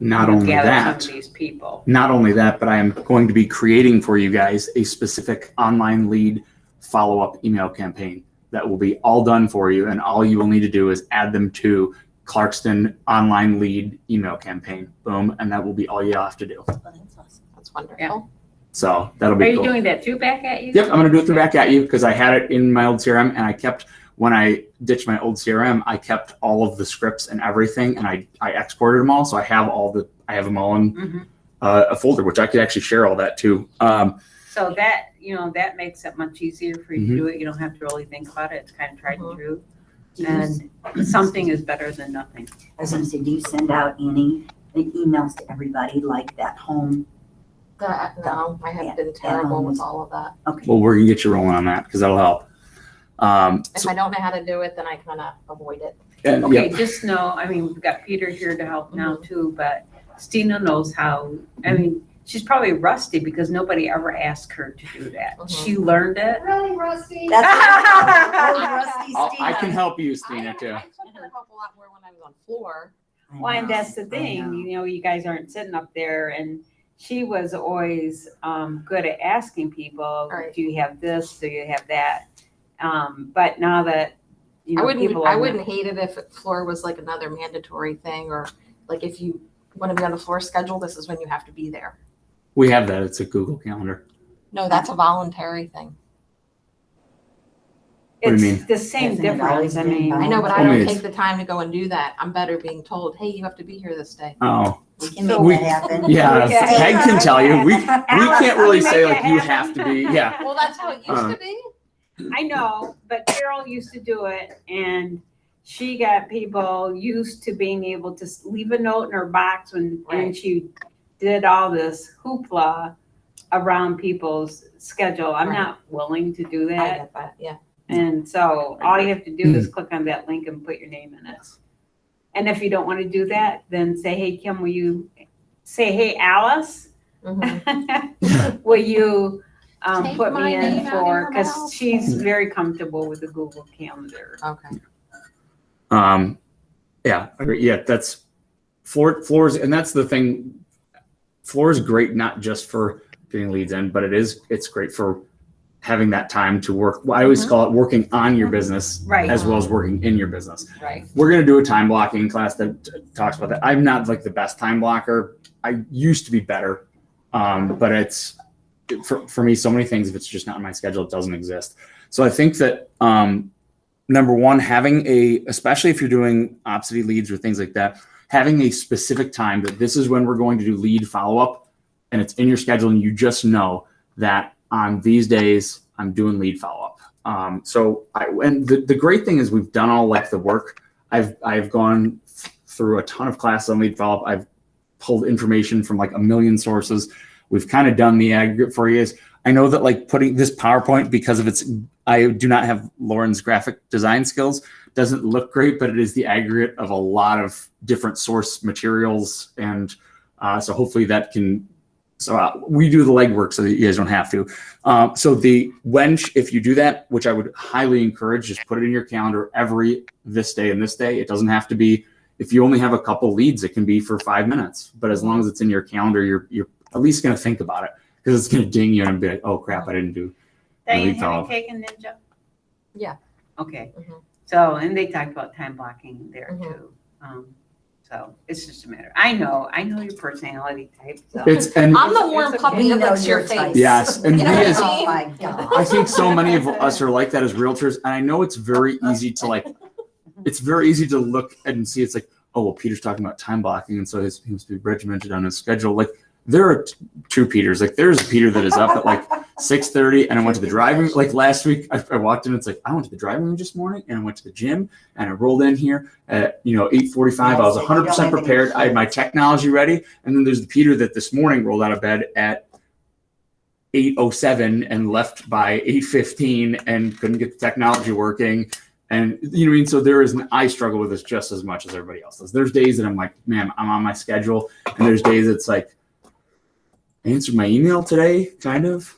Not only gather that, some of these people. not only that, but I am going to be creating for you guys a specific online lead follow-up email campaign that will be all done for you. And all you will need to do is add them to Clarkston online lead email campaign. Boom. And that will be all you have to do. Oh, that's awesome. That's wonderful. Yeah. So that'll Are be you cool. doing that through back at you? Yep. I'm going to do it through back at you because I had it in my old CRM and I kept, when I ditched my old CRM, I kept all of the scripts and everything and I exported them all. So I have them all in Mhm. a folder, which I could actually share all that too. So that, that makes it much easier for you to Mhm. do it. You don't have to really think about it. It's kind of tried and Mhm. true. Do you- And something is better than nothing. I was gonna say, do you send out any emails to everybody like that home? No, I have been terrible with all of that. Okay. Well, we're going to get you rolling on that because that'll help. If I don't know how to do it, then I kind of avoid it. And, Okay, yeah, just know, we've got Peter here to help now Mm-hmm. too, but Stina knows how. She's probably rusty because nobody ever asked her to do that. Mhm. She learned it. Really rusty. That's right. Old rusty I can Stina. help you, Stina, too. I took her help a lot more when I was on floor. I Well, and know, that's the I thing, know. you guys aren't sitting up there, and she was always good at asking people, Right. do you have this, do you have that? But now that, people I are wouldn't hate it if floor was like another mandatory thing, or like if you want to be on the floor schedule, this is when you have to be there. We have that. It's a Google Calendar. No, that's a voluntary thing. What do you it's mean? the same Hasn't it difference. always I been mean, I know, but I Well, don't it's- take the time to go and do that. I'm better being told, hey, you have to be here this day. Oh, We can make So we- that happen. yeah. Yeah. Peg can tell you. We Alice, can't really you say make like it you happen. have to be. Yeah. Well, that's how it used to be. I know, but Carol used to do it, and she got people used to being able to leave a note in her box and Right. she did all this hoopla around people's schedule. I'm Right. not willing to do I that. get that. Yeah. And so all you have to do is click on that link and put your name in it. And if you don't want to do that, then say, hey, Kim, will you say, hey, Alice, Mhm. will you Take put my me in name out of for, your because mouth. she's very comfortable with the Google Calendar. Okay. Yeah. I agree. Yeah. That's floors. And that's the thing. Floor is great, not just for getting leads in, but it's great for having that time to work. Well, I always Mhm. call it working on your business Right. as well as working in your business. Right. We're going to do a time blocking class that talks about that. I'm not like the best time blocker. I used to be better. But it's for me, so many things, if it's just not in my schedule, it doesn't exist. So I think that, number one, having especially if you're doing Opsity leads or things like that, having a specific time that this is when we're going to do lead follow-up and it's in your schedule and you just know that on these days I'm doing lead follow-up. And the great thing is we've done all like the work. I've gone through a ton of classes on lead follow-up. I've pulled information from like a million sources. We've kind of done the aggregate for you. I know that like putting this PowerPoint, because of I do not have Lauren's graphic design skills, doesn't look great, but it is the aggregate of a lot of different source materials. And so hopefully that can So we do the legwork so that you guys don't have to. So if you do that, which I would highly encourage, just put it in your calendar this day and this day. It doesn't have to be, if you only have a couple leads, it can be for 5 minutes. But as long as it's in your calendar, you're at least going to think about it, because it's going to ding you and be like, oh crap, I didn't do. Diane, have you taken Ninja? Yeah. Okay. Mhm. So, and they talked about time blocking there Mhm. too. So it's just a matter. I know your personality type. So. I'm the warm It's puppy okay. that We know licks your your face. type. Yes, and You know we what as- I mean? Oh my God. I think so many of us are like that as realtors, and I know it's very easy to it's very easy to look and see. It's like, oh well, Peter's talking about time blocking, and so he must be regimented on his schedule. Like there are two Peters. Like there's a Peter that is up at like 6:30, and I went to the driving. Like last week, I walked in. It's like I went to the driving room this morning, and I went to the gym, and I rolled in here at 8:45. I was 100% prepared. I had my technology ready, and then there's the Peter that this morning rolled out of bed at 8:07 and left by 8:15 and couldn't get the technology working. And you know what I mean? So I struggle with this just as much as everybody else does. There's days that I'm like, man, I'm on my schedule. And there's days it's like, I answered my email today, kind of.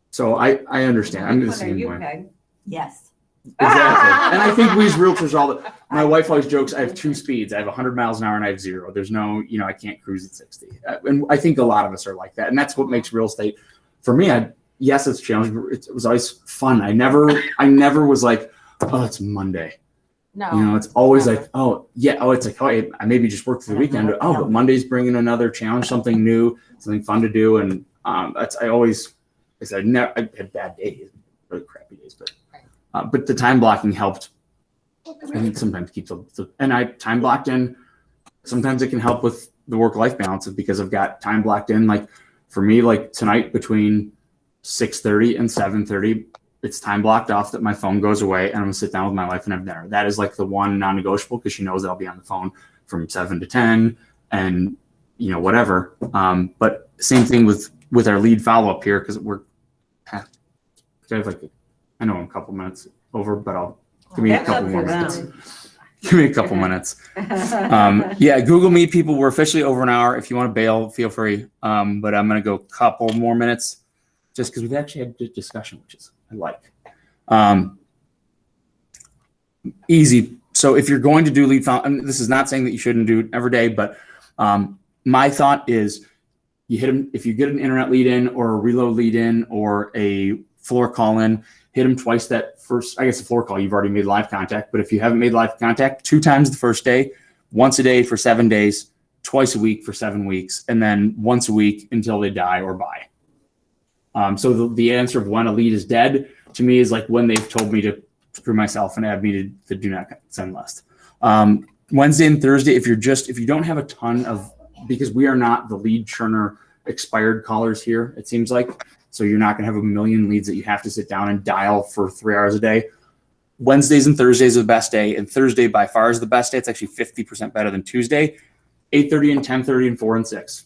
So I understand. I'm the same way. Peg? Yes. Exactly. And I think we as realtors my wife always jokes, I have two speeds. I have 100 miles an hour and I have 0. There's no, I can't cruise at 60. And I think a lot of us are like that. And that's what makes real estate, for me, yes, it's challenging, but it was always fun. I never was like, oh, it's Monday. No. It's always like, it's like, I maybe just work through the weekend. But Monday's bringing another challenge, something new, something fun to do. And I had bad days, really crappy days, but the time blocking helped. I think sometimes keeps and I time blocked in. Sometimes it can help with the work-life balance because I've got time blocked in. Like for me, like tonight between 6:30 and 7:30, it's time blocked off that my phone goes away and I'm gonna sit down with my wife and have dinner. That is like the one non-negotiable because she knows that I'll be on the phone from 7 to 10 and whatever. But same thing with our lead follow-up here because I know I'm a couple minutes over, but give me a couple more minutes. Give me a couple minutes. Google Meet people. We're officially over an hour. If you want to bail, feel free. But I'm going to go a couple more minutes just because we've actually had a discussion, which is I like. Easy. So if you're going to do lead follow, and this is not saying that you shouldn't do it every day, but my thought is you hit them if you get an internet lead in or a reload lead in or a floor call in, hit them twice that first, I guess the floor call, you've already made live contact, but if you haven't made live contact, 2 times the first day, once a day for 7 days, twice a week for 7 weeks, and then once a week until they die or buy. So the answer of when a lead is dead to me is like when they've told me to screw myself and add me to the do not send list. Wednesday and Thursday, if you don't have a ton of, because we are not the lead churner expired callers here, it seems like. So you're not going to have a million leads that you have to sit down and dial for 3 hours a day. Wednesdays and Thursdays are the best day, and Thursday by far is the best day. It's actually 50% better than Tuesday. 8:30 and 10:30 and 4 and 6.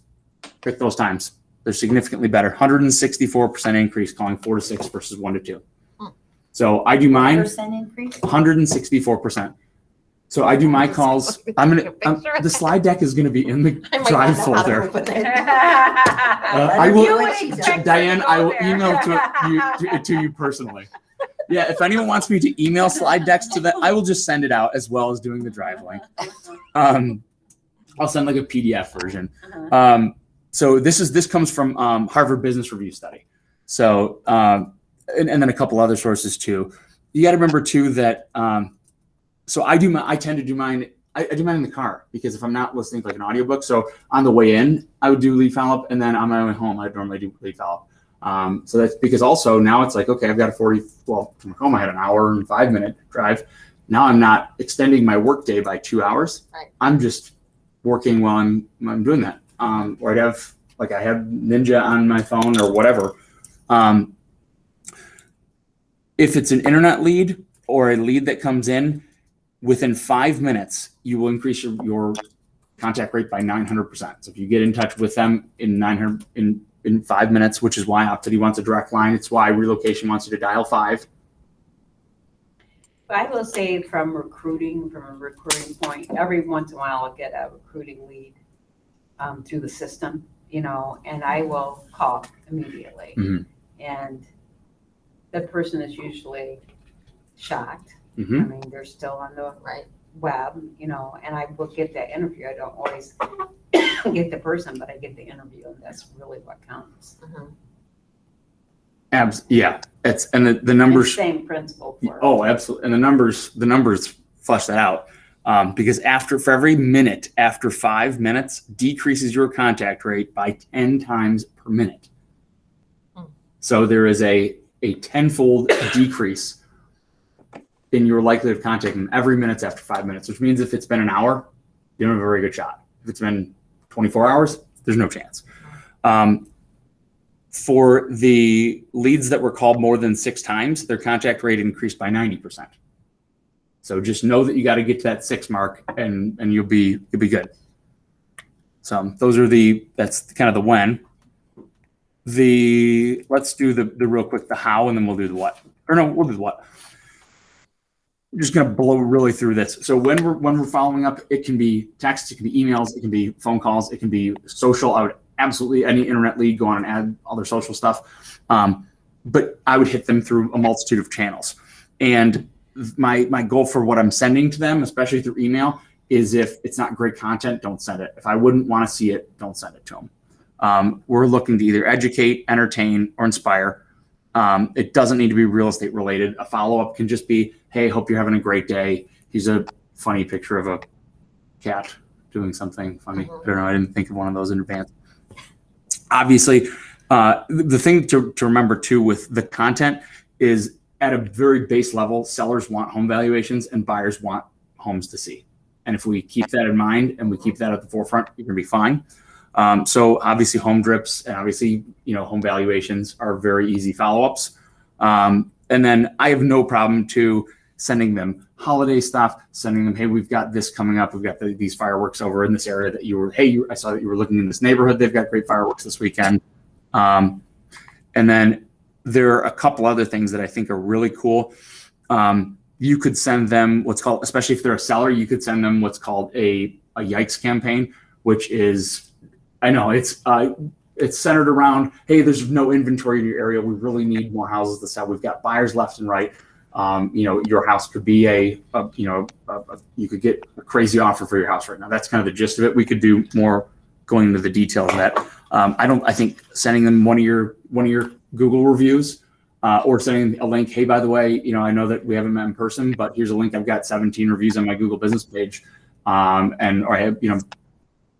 Pick those times. They're significantly better. 164% increase calling 4 to 6 versus 1 to 2. So I do mine. Percent increase? 164%. So I do my calls. The slide deck is gonna be in the I might drive not know how to folder. open it. I You will, would exactly Diane. I will go email there. to you personally. Yeah, if anyone wants me to email slide decks to them, I will just send it out as well as doing the drive link. I'll send like a PDF version. So this comes from Harvard Business Review study. So and then a couple other sources too. You got to remember too that. So I tend to do mine. I do mine in the car because if I'm not listening to like an audiobook, so on the way in, I would do lead follow up, and then on my way home, I'd normally do lead follow up. So that's because also now it's like, okay, I've got a from home, I had an hour and 5 minute drive. Now I'm not extending my work day by 2 hours. Right. I'm just working while I'm doing that. Or I have Ninja on my phone or whatever. If it's an internet lead or a lead that comes in, within 5 minutes, you will increase your contact rate by 900%. So if you get in touch with them in 5 minutes, which is why Optity wants a direct line, it's why Relocation wants you to dial 5. I will say from a recruiting point, every once in a while I'll get a recruiting lead through the system. and I will call immediately. Mhm. And the person is usually shocked. Mhm. I mean, they're still on the Right. web, and I will get that interview. I don't always get the person, but I get the interview, and that's really what counts. Yeah, and the And numbers. same principle for. Oh, absolutely. And the numbers flesh that out. Because for every minute after 5 minutes decreases your contact rate by 10 times per minute. So there is a tenfold decrease in your likelihood of contacting them every minute after 5 minutes, which means if it's been an hour, you don't have a very good shot. If it's been 24 hours, there's no chance. For the leads that were called more than 6 times, their contact rate increased by 90%. So just know that you got to get to that 6 mark, and you'll be good. So that's kind of the when. Let's do the real quick, the how, and then we'll do the what. Or no, we'll do the what. I'm just gonna blow really through this. So when we're following up, it can be text, it can be emails, it can be phone calls, it can be social. I would absolutely, any internet lead, go on and add other social stuff. But I would hit them through a multitude of channels. And my goal for what I'm sending to them, especially through email, is if it's not great content, don't send it. If I wouldn't want to see it, don't send it to them. We're looking to either educate, entertain, or inspire. It doesn't need to be real estate related. A follow-up can just be, hey, hope you're having a great day. Here's a funny picture of a cat doing something funny. I don't know. I didn't think of one of those in advance. Obviously, the thing to remember too with the content is at a very base level, sellers want home valuations and buyers want homes to see. And if we keep that in mind and we keep that at the forefront, you're going to be fine. So obviously home drips and obviously, home valuations are very easy follow-ups. And then I have no problem to sending them holiday stuff, sending them, hey, we've got this coming up. We've got these fireworks over in this area that I saw that you were looking in this neighborhood. They've got great fireworks this weekend. And then there are a couple other things that I think are really cool. You could send them what's called, especially if they're a seller, you could send them what's called a yikes campaign, which is, I know it's centered around, hey, there's no inventory in your area. We really need more houses to sell. We've got buyers left and right. Your house could be you could get a crazy offer for your house right now. That's kind of the gist of it. We could do more going into the details of that. I think sending them one of your Google reviews, or sending a link. Hey, by the way, I know that we haven't met in person, but here's a link. I've got 17 reviews on my Google business page. Or I have,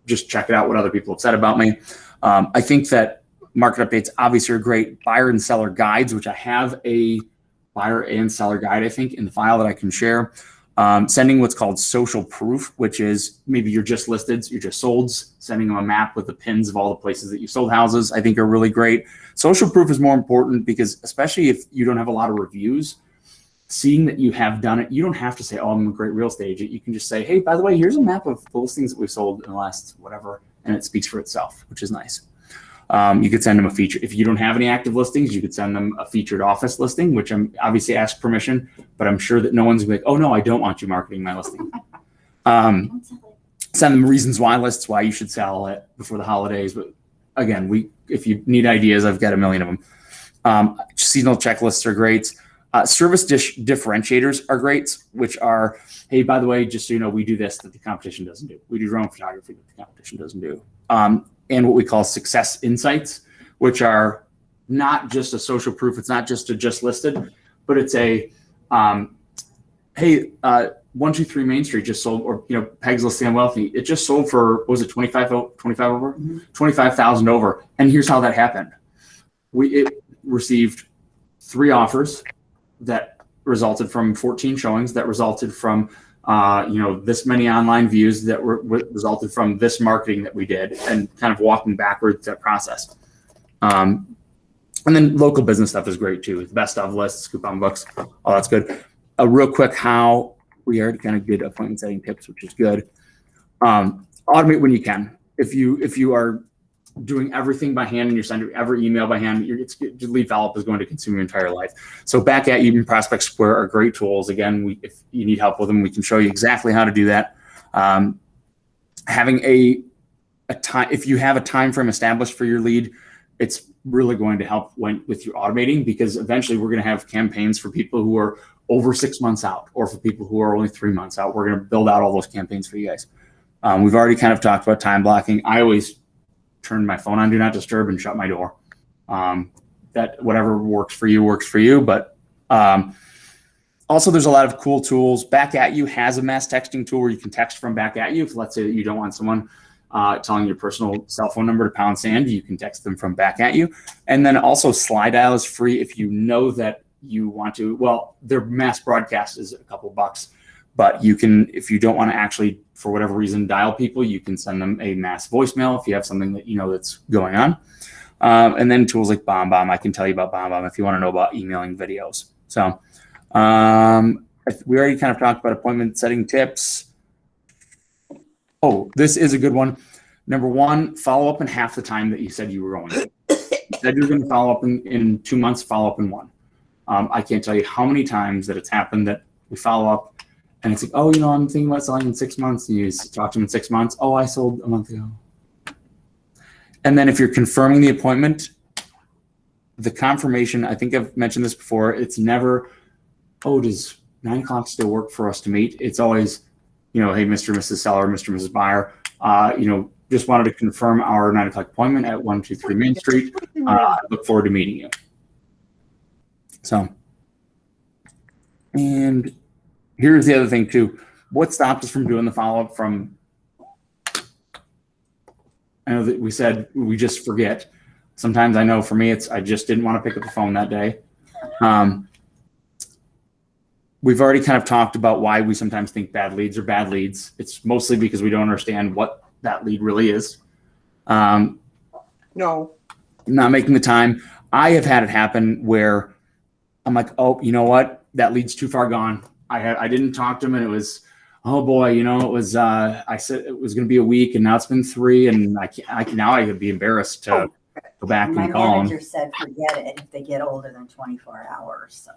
just check it out what other people have said about me. I think that market updates obviously are great. Buyer and seller guides, which I have a buyer and seller guide, I think, in the file that I can share. Sending what's called social proof, which is maybe you're just listed, you're just solds, sending them a map with the pins of all the places that you sold houses, I think are really great. Social proof is more important because especially if you don't have a lot of reviews, seeing that you have done it, you don't have to say, oh, I'm a great real estate agent. You can just say, hey, by the way, here's a map of the listings that we've sold in the last whatever, and it speaks for itself, which is nice. You could send them a feature. If you don't have any active listings, you could send them a featured office listing, which I'm obviously ask permission, but I'm sure that no one's gonna be like, oh no, I don't want you marketing my listing. Send them reasons why lists, why you should sell it before the holidays. But again, if you need ideas, I've got a million of them. Seasonal checklists are great. Service differentiators are great, which are, hey, by the way, just so you know, we do this that the competition doesn't do. We do drone photography that the competition doesn't do. And what we call success insights, which are not just a social proof. It's not just a just listed, but it's a, hey, 123 Main Street just sold, or Peg's listing on Wealthy. It just sold for, what was it, 25 over, mm-hmm. 25,000 over. And here's how that happened. It received 3 offers that resulted from 14 showings, that resulted from this many online views, that resulted from this marketing that we did, and kind of walking backwards that process. And then local business stuff is great too. The best of lists, coupon books, all that's good. A real quick how, we already kind of did appointment setting tips, which is good. Automate when you can. If you are doing everything by hand and you're sending every email by hand, your lead follow-up is going to consume your entire life. So Back At You and Prospect Square are great tools. Again, if you need help with them, we can show you exactly how to do that. Having a a time, if you have a time frame established for your lead, it's really going to help with your automating, because eventually we're going to have campaigns for people who are over 6 months out, or for people who are only 3 months out. We're going to build out all those campaigns for you guys. We've already kind of talked about time blocking. I always turn my phone on do not disturb and shut my door. That whatever works for you. But also, there's a lot of cool tools. Back At You has a mass texting tool where you can text from Back At You. If let's say that you don't want someone telling your personal cell phone number to pound sand, you can text them from Back At You. And then also Slide Dial is free if you know that you want to. Well, their mass broadcast is a couple bucks, but you can, if you don't want to actually, for whatever reason, dial people, you can send them a mass voicemail if you have something that you know that's going on. And then tools like BombBomb. I can tell you about BombBomb if you want to know about emailing videos. So we already kind of talked about appointment setting tips. Oh, this is a good one. Number one, follow up in half the time that you said you were going to. You said you were going to follow up in 2 months, follow up in 1. I can't tell you how many times that it's happened that we follow up and it's like, oh, I'm thinking about selling in 6 months. And you talk to them in 6 months. Oh, I sold a month ago. And then if you're confirming the appointment, the confirmation, I think I've mentioned this before, it's never, oh, does 9 o'clock still work for us to meet? It's always, hey, Mr. and Mrs. Seller, Mr. and Mrs. Buyer, just wanted to confirm our 9 o'clock appointment at 123 Main Street. Look forward to meeting you. So, and here's the other thing too. What stopped us from doing the follow-up from, I know that we said we just forget. Sometimes I know for me, I just didn't want to pick up the phone that day. We've already kind of talked about why we sometimes think bad leads are bad leads. It's mostly because we don't understand what that lead really is. No. Not making the time. I have had it happen where I'm like, oh, you know what? That lead's too far gone. I didn't talk to him, and it was, oh boy, it was. I said it was going to be a week, and now it's been 3, and now I could be embarrassed to go back and call him. My manager said, forget it if they get older than 24 hours. So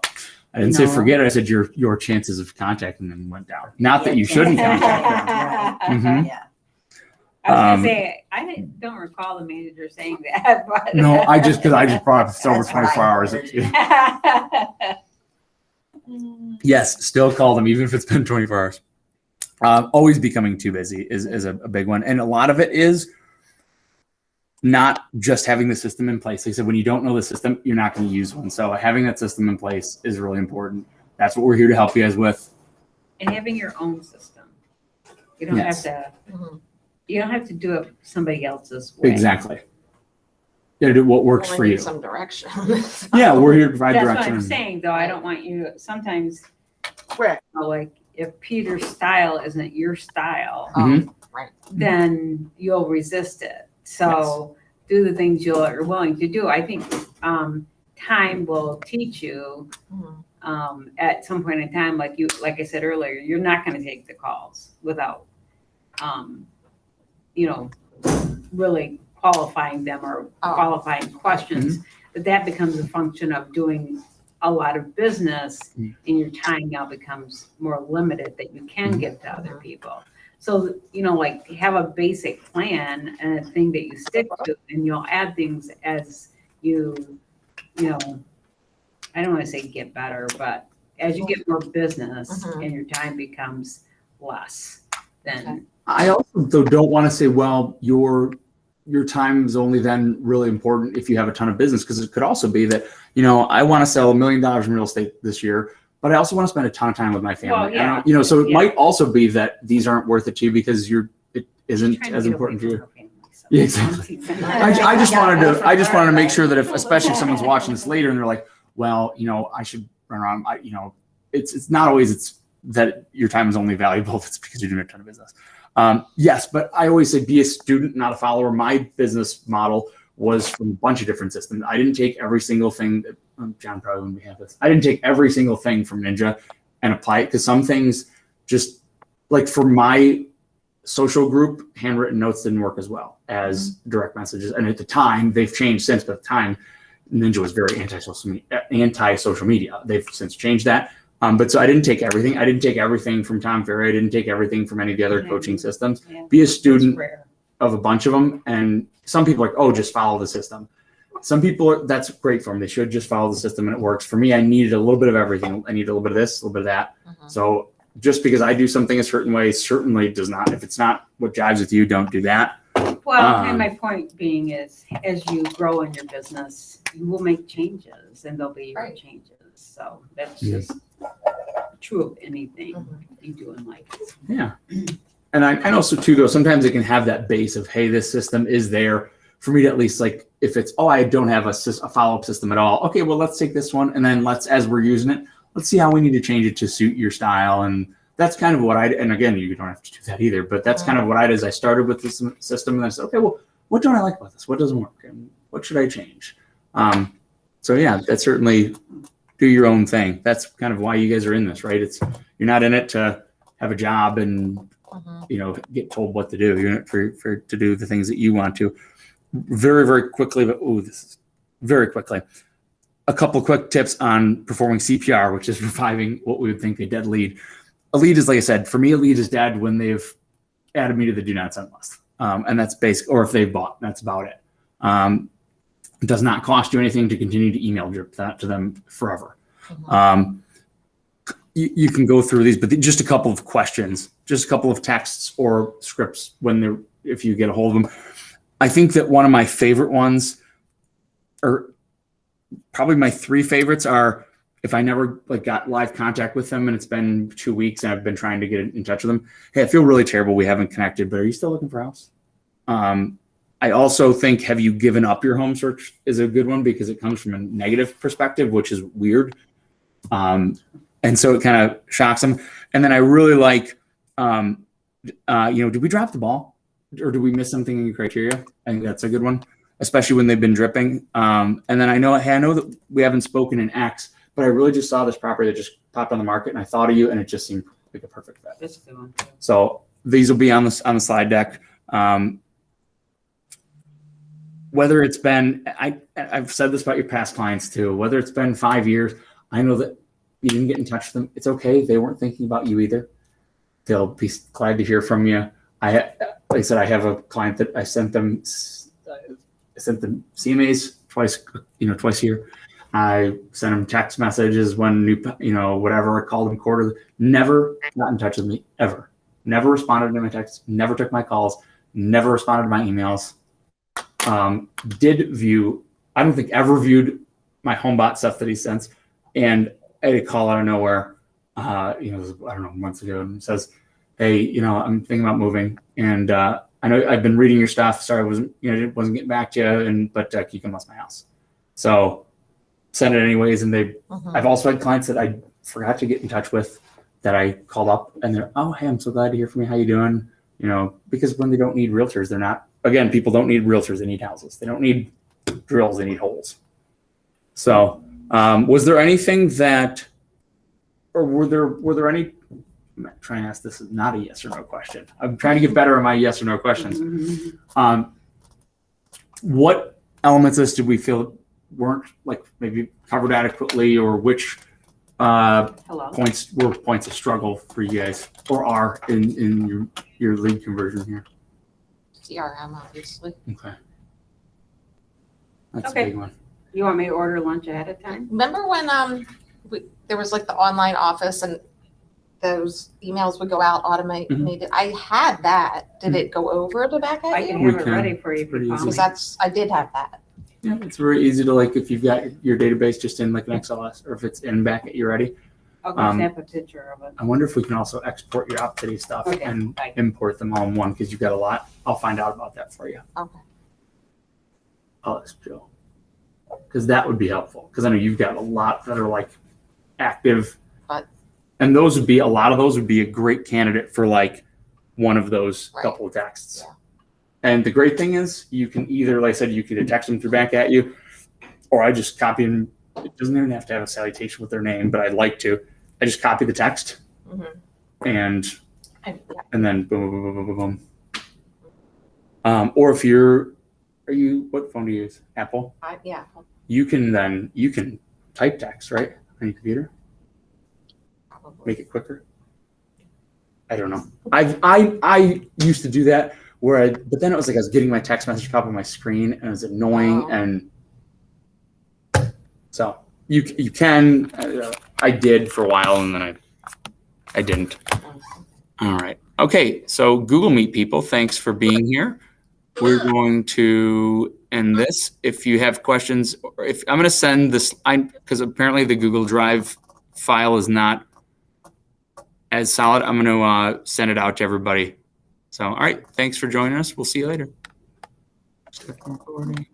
I didn't say forget it. I said your chances of contacting them went down. Not that you shouldn't contact them. Right. Mm-hmm. Yeah. I was going to say, I don't recall the manager saying that. But No, I just brought up it's over 24 hours. Yes, still call them even if it's been 24 hours. Always becoming too busy is a big one. And a lot of it is not just having the system in place. Like I said, when you don't know the system, you're not going to use one. So having that system in place is really important. That's what we're here to help you guys with. And having your own system. You don't have to. Mm-hmm. You don't have to do it somebody else's way. Exactly. You got to do what works for you. Some direction. Yeah, we're here to provide That's direction. what I'm saying, though. I don't want you. Sometimes, Right. like if Peter's style isn't your style, Right. then you'll resist it. So do the things you're willing to do. I think time will teach you. At some point in time, like I said earlier, you're not going to take the calls without, really qualifying them or qualifying questions. But that becomes a function of doing a lot of business, and your time now becomes more limited that you can give to other people. So, like have a basic plan and a thing that you stick to, and you'll add things as you, I don't want to say get better, but as you get more business and your time becomes less, then. I also don't want to say, well, your time is only then really important if you have a ton of business, because it could also be that, I want to sell $1 million in real estate this year, but I also want to spend a ton of time with my family. Well, So it might also be that these aren't worth it to you because it isn't as important to you. Yeah, exactly. I just wanted to make sure that especially if someone's watching this later and they're like, well, I should run around. It's not always that your time is only valuable if it's because you're doing a ton of business. Yes, but I always say be a student, not a follower. My business model was from a bunch of different systems. I didn't take every single thing that John probably wouldn't be happy with. I didn't take every single thing from Ninja and apply it, because some things, just like for my social group, handwritten notes didn't work as well as direct messages. And at the time, they've changed since, but at the time, Ninja was very anti-social media. They've since changed that. But so I didn't take everything. I didn't take everything from Tom Ferry. I didn't take everything from any of the other coaching systems. Yeah. Be a student. of a bunch of them. And some people are like, oh, just follow the system. Some people, that's great for them. They should just follow the system and it works. For me, I needed a little bit of everything. I needed a little bit of this, a little bit of that. So just because I do something a certain way certainly does not, if it's not what jives with you, don't do that. Well, and my point being is, as you grow in your business, you will make changes and there'll be your Right. changes. So that's just true of anything you do in life. Yeah. And I know so too, though, sometimes it can have that base of, hey, this system is there for me to at least like, if it's, oh, I don't have a follow-up system at all. Okay, well, let's take this one. And then as we're using it, let's see how we need to change it to suit your style. And that's kind of what and again, you don't have to do that either, but that's kind of what I did is I started with this system and I said, okay, well, what don't I like about this? What doesn't work? And what should I change? So yeah, that's certainly do your own thing. That's kind of why you guys are in this, right? You're not in it to have a job and, get told what to do. You're in it for to do the things that you want to. Very, very quickly, but this is very quickly. A couple quick tips on performing CPR, which is reviving what we would think a dead lead. A lead is, like I said, for me, a lead is dead when they've added me to the do not send list. And that's basic, or if they've bought, that's about it. It does not cost you anything to continue to email that to them forever. You can go through these, but just a couple of questions, just a couple of texts or scripts if you get a hold of them. I think that one of my favorite ones, or probably my three favorites, are if I never got live contact with them and it's been 2 weeks and I've been trying to get in touch with them. Hey, I feel really terrible. We haven't connected, but are you still looking for a house? I also think, have you given up your home search is a good one because it comes from a negative perspective, which is weird. And so it kind of shocks them. And then I really like, did we drop the ball or did we miss something in your criteria? I think that's a good one, especially when they've been dripping. And then I know that we haven't spoken in X, but I really just saw this property that just popped on the market and I thought of you and it just seemed like a perfect fit. That's a good one. So these will be on the slide deck. Whether it's been, I've said this about your past clients too, whether it's been 5 years, I know that you didn't get in touch with them. It's okay. They weren't thinking about you either. They'll be glad to hear from you. Like I said, I have a client that I sent them CMAs twice a year. I sent them text messages when whatever, I called them quarterly. Never got in touch with me ever. Never responded to my texts. Never took my calls. Never responded to my emails. Did view, I don't think ever viewed my HomeBot stuff that he sends. And I had a call out of nowhere, I don't know, months ago, and says, hey, I'm thinking about moving. And I know I've been reading your stuff. Sorry, I wasn't getting back to you, but you can list my house. So send it anyways. And I've also had clients that I forgot to get in touch with that I called up and they're, oh, hey, I'm so glad to hear from you. How you doing? Because when they don't need realtors, they're not, again, people don't need realtors. They need houses. They don't need drills. They need holes. So was there anything that, or were there any, I'm trying to ask, this is not a yes or no question. I'm trying to get better at my yes or no questions. What elements of this did we feel weren't maybe covered adequately, or which points were points of struggle for you guys, or are in your lead conversion here? CRM, obviously. Okay. That's Okay. a big one. You want me to order lunch ahead of time? Remember when there was the online office and those emails would go out automated? I had that. Did it go over the back I at can you? have it ready for you. if Pretty you easy. call Because me. I did have that. Yeah, it's very easy to if you've got your database just in an XLS, or if it's in back at you ready. I'll go snap a picture of it. I wonder if we can also export your up-to-date stuff Okay, and fine. import them all in one, because you've got a lot. I'll find out about that for you. Okay. I'll ask Joe, because that would be helpful, because I know you've got a lot that are active, and a lot of those would be a great candidate for one of those Right. couple of texts. Yeah. And the great thing is you can either, like I said, you can either text them through back at you, or I just copy them. It doesn't even have to have a salutation with their name, but I'd like to. I just copy the text and then boom, boom, boom, boom, boom, boom. Or if what phone do you use? Apple? Yeah. You can type text, right? On your computer, Probably. make it quicker. I don't know. I used to do that but then it was like I was getting my text message pop on my screen and it was annoying. Oh. And so you can, I did for a while and then I didn't. All right. Okay. So Google Meet people, thanks for being here. We're going to end this. If you have questions, or if I'm going to send this, because apparently the Google Drive file is not as solid, I'm going to send it out to everybody. So, all right. Thanks for joining us. We'll see you later. Stop recording.